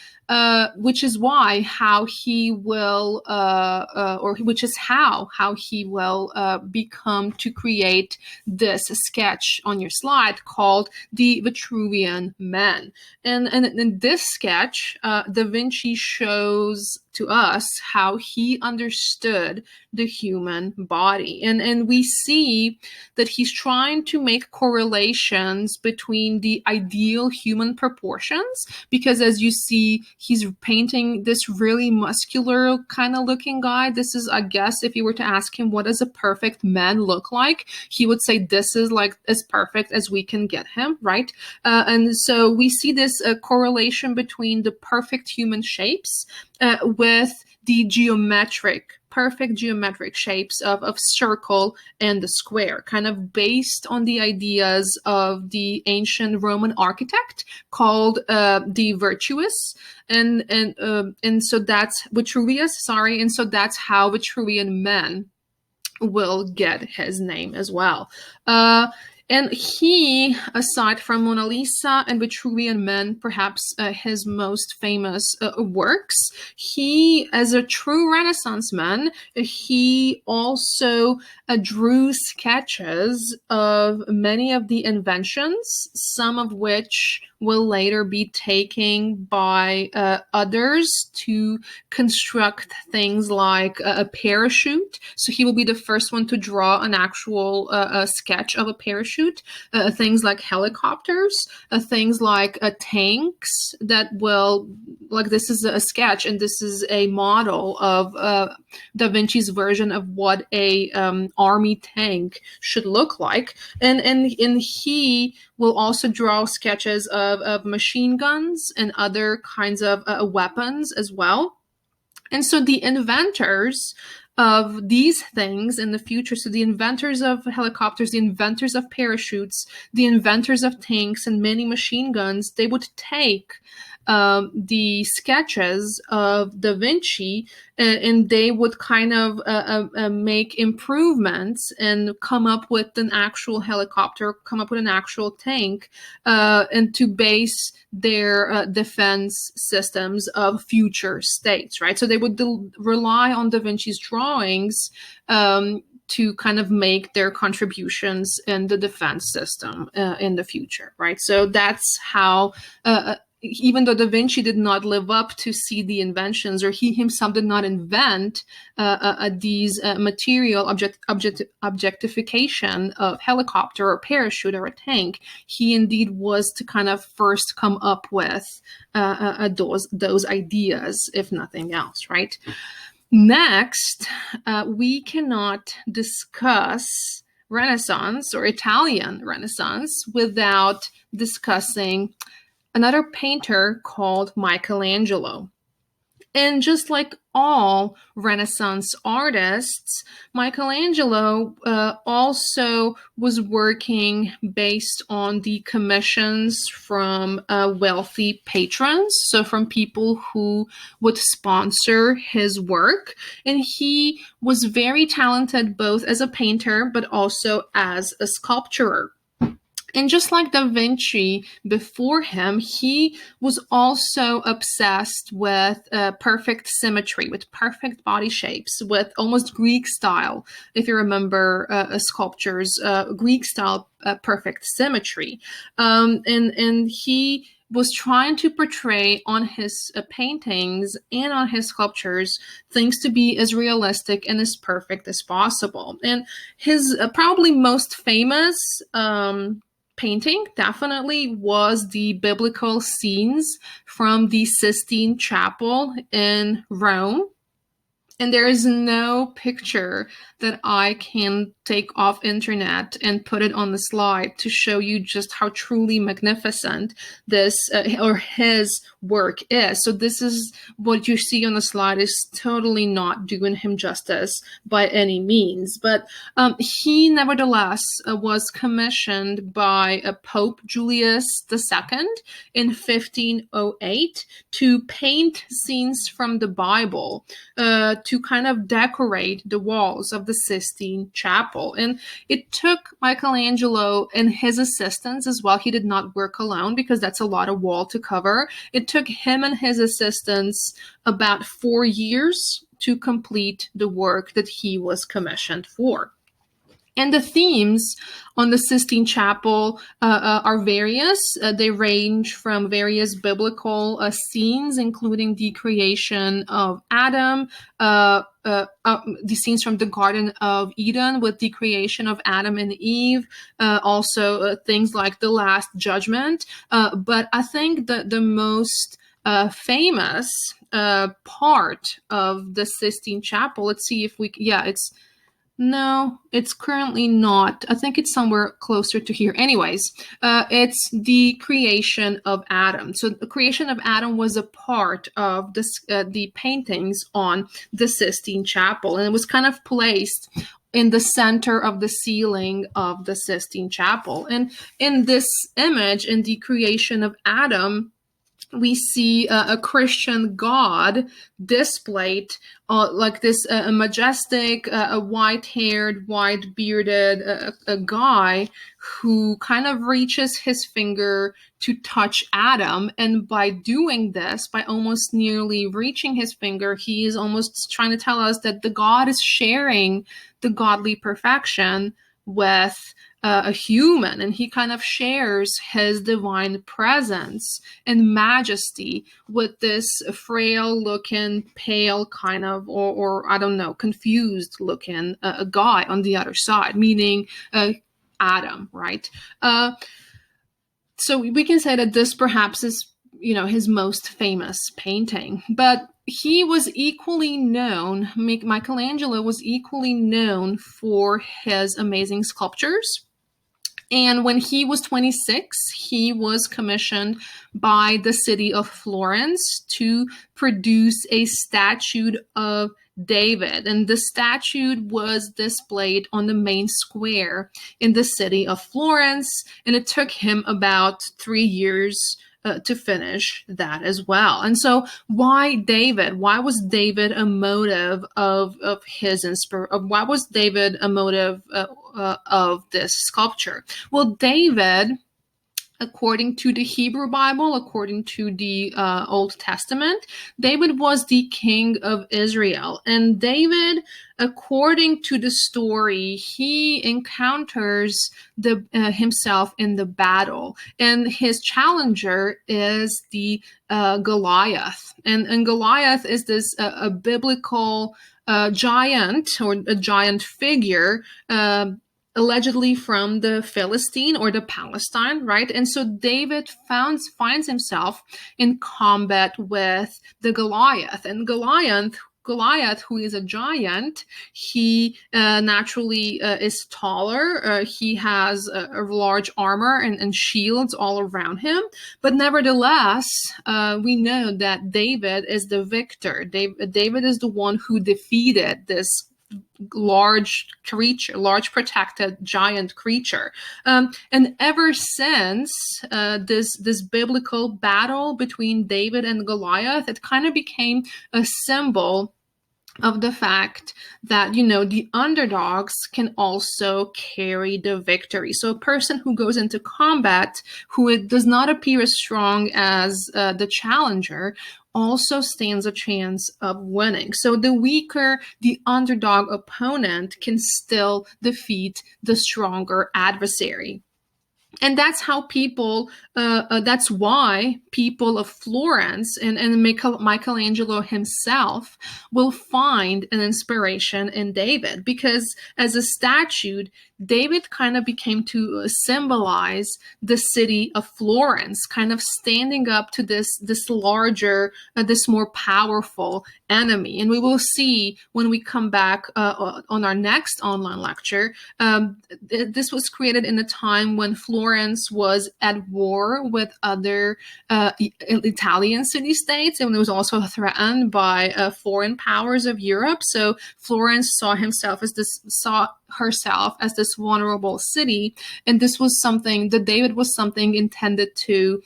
which is why how he will or which is how he will become to create this sketch on your slide called the Vitruvian Men. And in this sketch, Da Vinci shows to us how he understood the human body. And we see that he's trying to make correlations between the ideal human proportions, because as you see, he's painting this really muscular kind of looking guy. This is, I guess, if you were to ask him, what does a perfect man look like? He would say, this is like as perfect as we can get him, right? And so we see this correlation between the perfect human shapes with the perfect geometric shapes of circle and the square, kind of based on the ideas of the ancient Roman architect called the Virtuous, and so that's Vitruvius. Sorry, and so that's how Vitruvian men will get his name as well. And he, aside from Mona Lisa and Vitruvian Men, perhaps his most famous works, he, as a true Renaissance man, he also drew sketches of many of the inventions, some of which will later be taken by others to construct things like a parachute. So he will be the first one to draw an actual sketch of a parachute. Things like helicopters, things like tanks that will, like this is a sketch and this is a model of Da Vinci's version of what a army tank should look like. And he will also draw sketches of machine guns and other kinds of weapons as well. And so the inventors of these things in the future, so the inventors of helicopters, the inventors of parachutes, the inventors of tanks and many machine guns, they would take the sketches of Da Vinci and they would kind of make improvements and come up with an actual helicopter, come up with an actual tank, and to base their defense systems of future states, right? So they would rely on Da Vinci's drawings to kind of make their contributions in the defense system in the future, right? So that's how even though Da Vinci did not live up to see the inventions, or he himself did not invent these material objectification of helicopter or parachute or a tank, he indeed was to kind of first come up with those ideas, if nothing else, right? Next, we cannot discuss Renaissance or Italian Renaissance without discussing another painter called Michelangelo. And just like all Renaissance artists, Michelangelo also was working based on the commissions from wealthy patrons, so from people who would sponsor his work. And he was very talented both as a painter but also as a sculptor. And just like Da Vinci before him, he was also obsessed with perfect symmetry, with perfect body shapes, with almost Greek style, if you remember sculptures, Greek style perfect symmetry. And he was trying to portray on his paintings and on his sculptures things to be as realistic and as perfect as possible. And his probably most famous painting definitely was the biblical scenes from the Sistine Chapel in Rome. And there is no picture that I can take off internet and put it on the slide to show you just how truly magnificent this or his work is. So this is what you see on the slide is totally not doing him justice by any means. But he nevertheless was commissioned by Pope Julius II in 1508 to paint scenes from the Bible to kind of decorate the walls of the Sistine Chapel. And it took Michelangelo and his assistants as well. He did not work alone because that's a lot of wall to cover. It took him and his assistants about 4 years to complete the work that he was commissioned for. And the themes on the Sistine Chapel are various. They range from various biblical scenes, including the creation of Adam, the scenes from the Garden of Eden with the creation of Adam and Eve, also things like the Last Judgment. But I think the most famous part of the Sistine Chapel, let's see if we, no, it's currently not. I think it's somewhere closer to here. Anyways, it's the creation of Adam. So the creation of Adam was a part of this, the paintings on the Sistine Chapel, and it was kind of placed in the center of the ceiling of the Sistine Chapel. And in this image, in the creation of Adam, we see a Christian God displayed like this majestic, white-haired, white-bearded guy who kind of reaches his finger to touch Adam. And by doing this, by almost nearly reaching his finger, he is almost trying to tell us that the God is sharing the godly perfection with a human, and he kind of shares his divine presence and majesty with this frail looking, pale kind of, or I don't know, confused looking guy on the other side, meaning Adam, right? So we can say that this perhaps is, his most famous painting, but he was equally known, Michelangelo was equally known for his amazing sculptures. And when he was 26, he was commissioned by the city of Florence to produce a statue of David. And the statue was displayed on the main square in the city of Florence. And it took him about 3 years to finish that as well. And so why David? Why was David a motive of his inspiration? Why was David a motive of this sculpture? Well, David, according to the Hebrew Bible, according to the Old Testament, David was the king of Israel. And David, according to the story, he encounters himself in the battle. And his challenger is the Goliath. And Goliath is this a biblical giant, or a giant figure, allegedly from the Philistine or the Palestine, right? And so David finds himself in combat with the Goliath. And Goliath, who is a giant, he naturally is taller. He has a large armor and shields all around him. But nevertheless, we know that David is the victor. David is the one who defeated this large creature, large protected giant creature. And ever since this biblical battle between David and Goliath, it kind of became a symbol of the fact that, the underdogs can also carry the victory. So a person who goes into combat, who does not appear as strong as the challenger, also stands a chance of winning. So the weaker, the underdog opponent can still defeat the stronger adversary. And that's how that's why people of Florence and Michelangelo himself will find an inspiration in David, because as a statue, David kind of became to symbolize the city of Florence, kind of standing up to this larger, this more powerful enemy. And we will see when we come back on our next online lecture. This was created in a time when Florence was at war with other Italian city-states, and it was also threatened by foreign powers of Europe. So Florence saw herself as this vulnerable city, and this was something that David was something intended to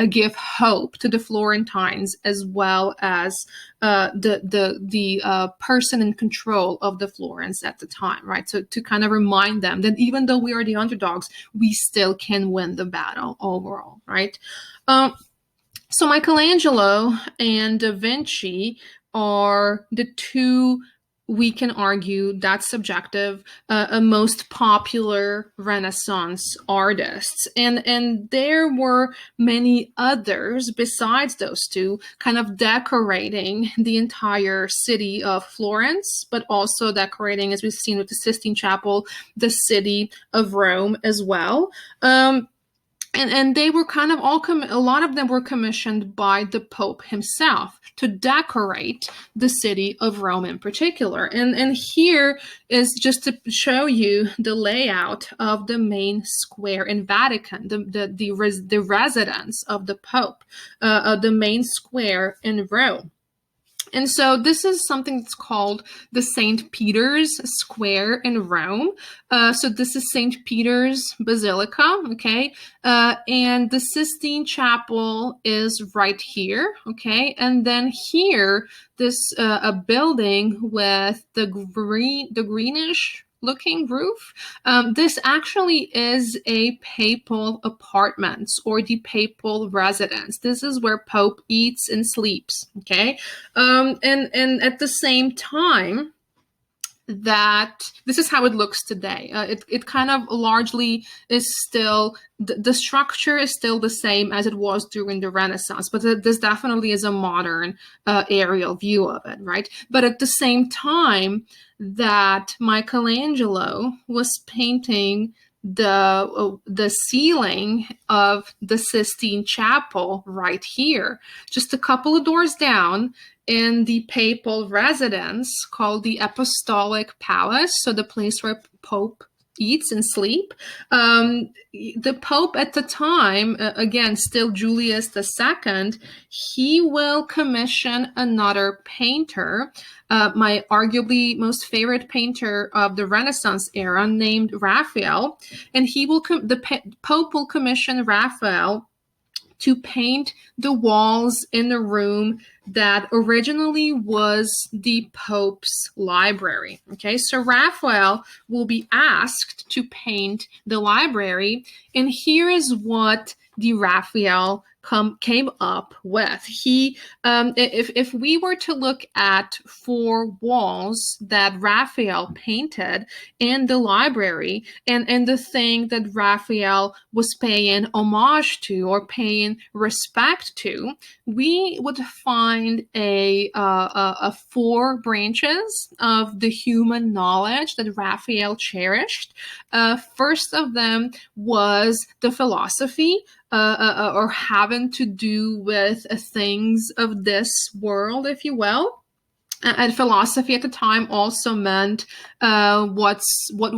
give hope to the Florentines, as well as the person in control of the Florence at the time, right? So to kind of remind them that even though we are the underdogs, we still can win the battle overall, right? So Michelangelo and Da Vinci are the two, we can argue that's subjective, most popular Renaissance artists. And there were many others besides those two kind of decorating the entire city of Florence, but also decorating, as we've seen with the Sistine Chapel, the city of Rome as well. And they were kind of a lot of them were commissioned by the Pope himself to decorate the city of Rome in particular. And here is just to show you the layout of the main square in Vatican, the residence of the Pope, the main square in Rome. And so this is something that's called the St. Peter's Square in Rome. So this is St. Peter's Basilica, okay? And the Sistine Chapel is right here, okay? And then here, this a building with the greenish looking roof. This actually is a papal apartments, or the papal residence. This is where Pope eats and sleeps, okay? And at the same time, that this is how it looks today. It kind of largely is still, the structure is still the same as it was during the Renaissance, but this definitely is a modern aerial view of it, right? But at the same time that Michelangelo was painting the ceiling of the Sistine Chapel right here, just a couple of doors down, in the papal residence called the Apostolic Palace, so the place where Pope eats and sleep. The Pope at the time, again, still Julius II, he will commission another painter, my arguably most favorite painter of the Renaissance era, named Raphael, and the Pope will commission Raphael to paint the walls in the room that originally was the Pope's library. Okay, so Raphael will be asked to paint the library, and here is what the Raphael came up with. He, if we were to look at 4 walls that Raphael painted in the library, and the thing that Raphael was paying homage to or paying respect to, we would find a 4 branches of the human knowledge that Raphael cherished. First of them was the philosophy, or having to do with things of this world, if you will. And philosophy at the time also meant what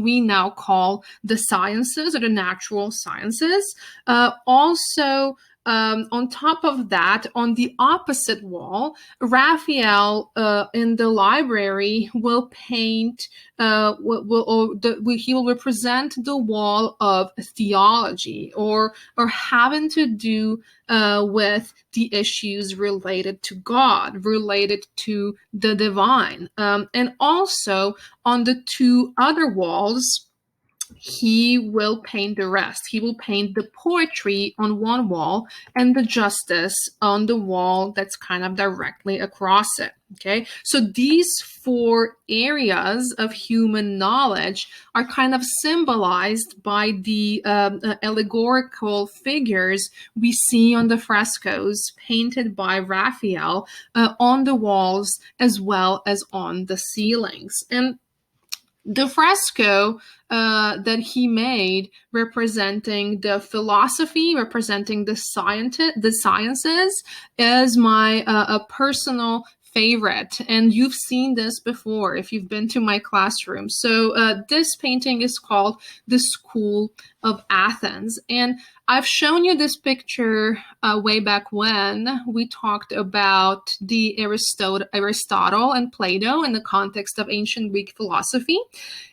we now call the sciences, or the natural sciences. Also, on top of that, on the opposite wall, Raphael in the library will paint, he will represent the wall of theology, or having to do with the issues related to God, related to the divine. And also on the 2 other walls, he will paint the rest. He will paint the poetry on one wall and the justice on the wall that's kind of directly across it. Okay, so these 4 areas of human knowledge are kind of symbolized by the allegorical figures we see on the frescoes painted by Raphael on the walls as well as on the ceilings. And The fresco that he made, representing the philosophy, representing the sciences, is my a personal favorite, and you've seen this before if you've been to my classroom. So this painting is called The School of Athens, and I've shown you this picture way back when we talked about the Aristotle and Plato in the context of ancient Greek philosophy.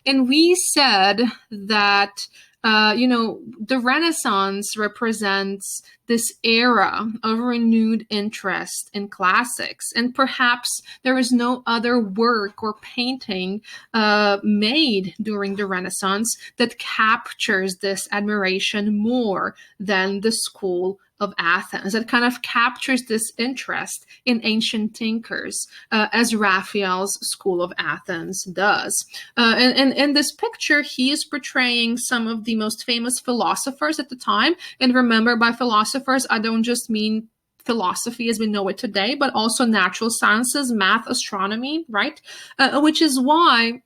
And we said that, the Renaissance represents this era of renewed interest in classics. And perhaps there is no other work or painting made during the Renaissance that captures this admiration more than the School of Athens. That kind of captures this interest in ancient thinkers, as Raphael's School of Athens does. And in this picture, he is portraying some of the most famous philosophers at the time. And remember, by philosophers, I don't just mean philosophy as we know it today, but also natural sciences, math, astronomy, right? Which is why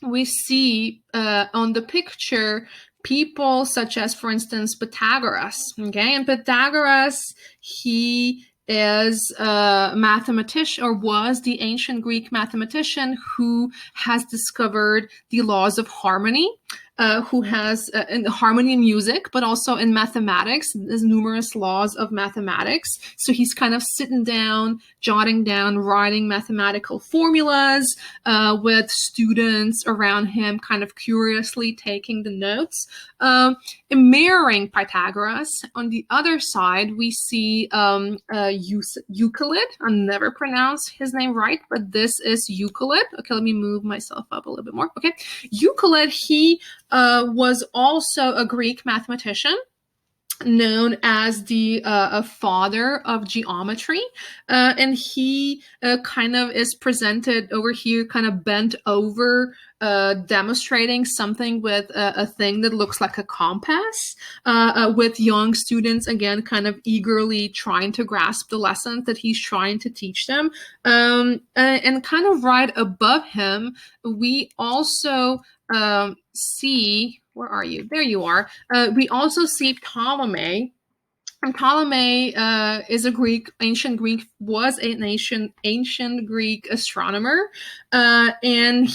we see on the picture people such as, for instance, Pythagoras. Okay, and Pythagoras, he is a mathematician, or was the ancient Greek mathematician who has discovered the laws of harmony, who has in harmony in music, but also in mathematics. There's numerous laws of mathematics. So he's kind of sitting down, jotting down, writing mathematical formulas with students around him, kind of curiously taking the notes. Mirroring Pythagoras, on the other side, we see Euclid. I'll never pronounce his name right, but this is Euclid. Okay, let me move myself up a little bit more. Okay, Euclid, he was also a Greek mathematician, known as the father of geometry, and he kind of is presented over here, kind of bent over, demonstrating something with a thing that looks like a compass, with young students, again, kind of eagerly trying to grasp the lessons that he's trying to teach them. And kind of right above him, we also see, where are you? There you are. We also see Ptolemy. And Ptolemy is a ancient Greek, was an ancient Greek astronomer. And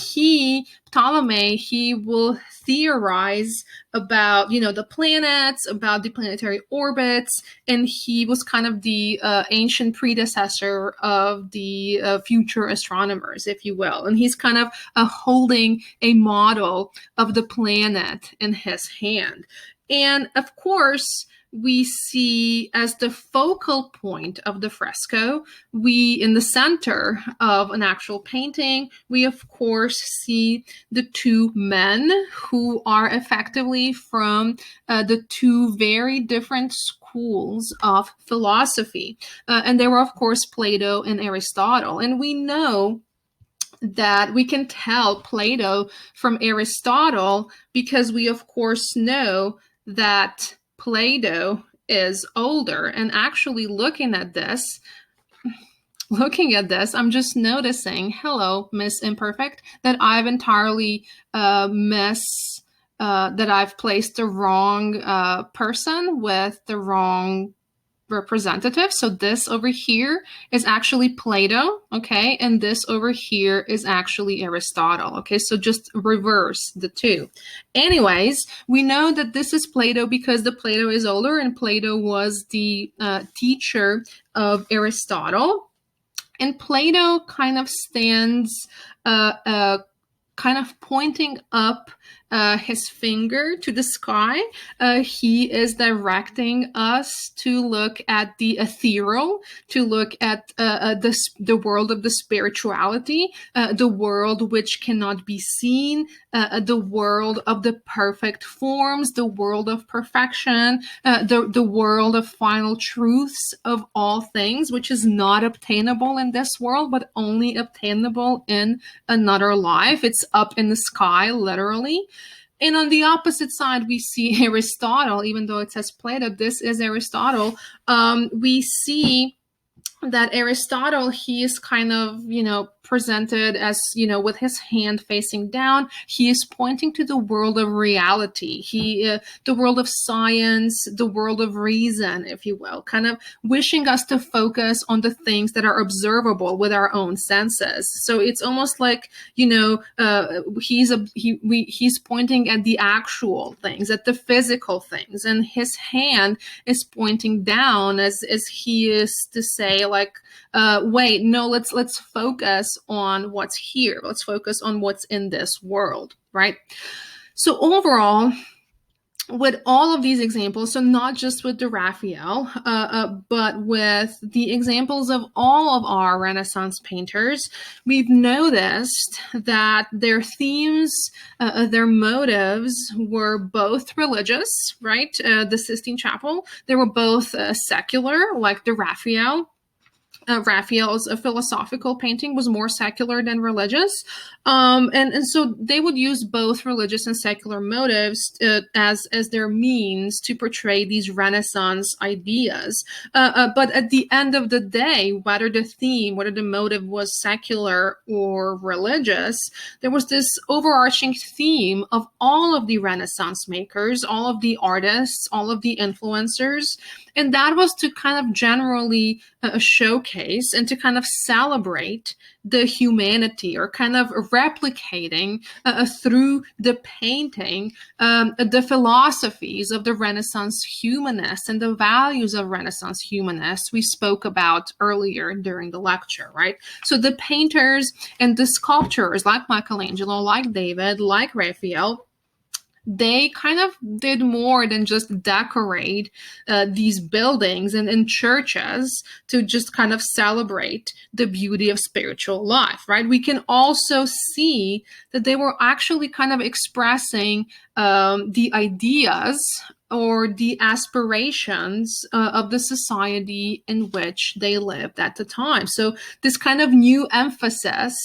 Ptolemy, he will theorize about, the planets, about the planetary orbits, and he was kind of the ancient predecessor of the future astronomers, if you will. And he's kind of holding a model of the planet in his hand. And of course, we see as the focal point of the fresco, in the center of an actual painting, we of course see the two men who are effectively from the two very different schools of philosophy. And they were, of course, Plato and Aristotle. And we know that we can tell Plato from Aristotle because we, of course, know that Plato is older. And actually looking at this, I'm just noticing, hello, Miss Imperfect, that I've entirely that I've placed the wrong person with the wrong representative. So this over here is actually Plato, okay? And this over here is actually Aristotle, okay? So just reverse the two. Anyways, we know that this is Plato because the Plato is older, and Plato was the teacher of Aristotle. And Plato kind of stands kind of pointing up his finger to the sky. He is directing us to look at the ethereal, to look at the world of the spirituality, the world which cannot be seen, the world of the perfect forms, the world of perfection, the world of final truths of all things, which is not obtainable in this world, but only obtainable in another life. It's up in the sky, literally. And on the opposite side, we see Aristotle, even though it says Plato, this is Aristotle. We see that Aristotle, he is kind of, presented as, with his hand facing down. He is pointing to the world of reality. The world of science, the world of reason, if you will, kind of wishing us to focus on the things that are observable with our own senses. So it's almost like, he's pointing at the actual things, at the physical things, and his hand is pointing down as he is to say, like, wait, no, let's focus on what's here. Let's focus on what's in this world, right? So overall, with all of these examples, so not just with the Raphael, but with the examples of all of our Renaissance painters, we've noticed that their themes, their motives were both religious, right? The Sistine Chapel, they were both secular, like the Raphael. Raphael's philosophical painting was more secular than religious. And so they would use both religious and secular motives as their means to portray these Renaissance ideas. But at the end of the day, whether the motive was secular or religious, there was this overarching theme of all of the Renaissance makers, all of the artists, all of the influencers, and that was to kind of generally showcase and to kind of celebrate the humanity, or kind of replicating through the painting the philosophies of the Renaissance humanists and the values of Renaissance humanists we spoke about earlier during the lecture, right? So the painters and the sculptors like Michelangelo, like David, like Raphael, they kind of did more than just decorate these buildings and churches to just kind of celebrate the beauty of spiritual life, right? We can also see that they were actually kind of expressing the ideas or the aspirations of the society in which they lived at the time. So this kind of new emphasis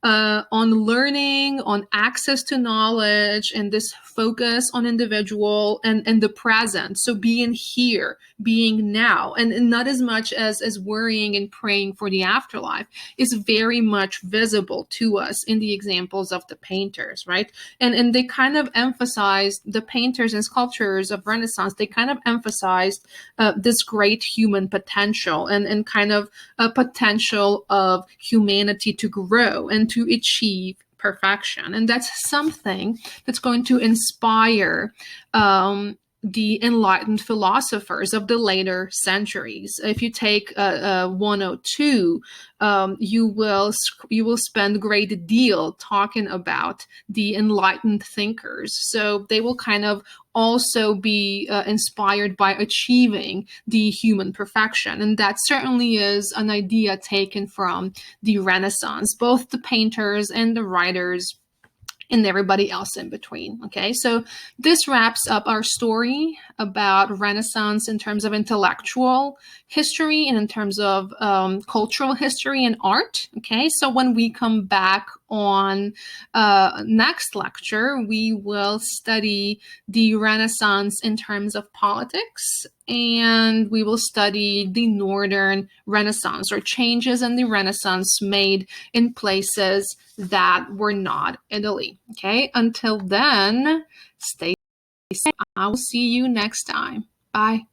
on learning, on access to knowledge, and this focus on individual and the present. So being here, being now, and not as much as worrying and praying for the afterlife is very much visible to us in the examples of the painters, right? And they kind of emphasized, the painters and sculptors of Renaissance, they kind of emphasized this great human potential and kind of a potential of humanity to grow and to achieve perfection. And that's something that's going to inspire the enlightened philosophers of the later centuries. If you take 102, you will spend a great deal talking about the enlightened thinkers. So they will kind of also be inspired by achieving the human perfection. And that certainly is an idea taken from the Renaissance, both the painters and the writers and everybody else in between. Okay, so this wraps up our story about Renaissance in terms of intellectual history and in terms of cultural history and art. Okay, so when we come back on next lecture, we will study the Renaissance in terms of politics, and we will study the Northern Renaissance, or changes in the Renaissance made in places that were not Italy. Okay, until then, stay safe. I will see you next time. Bye.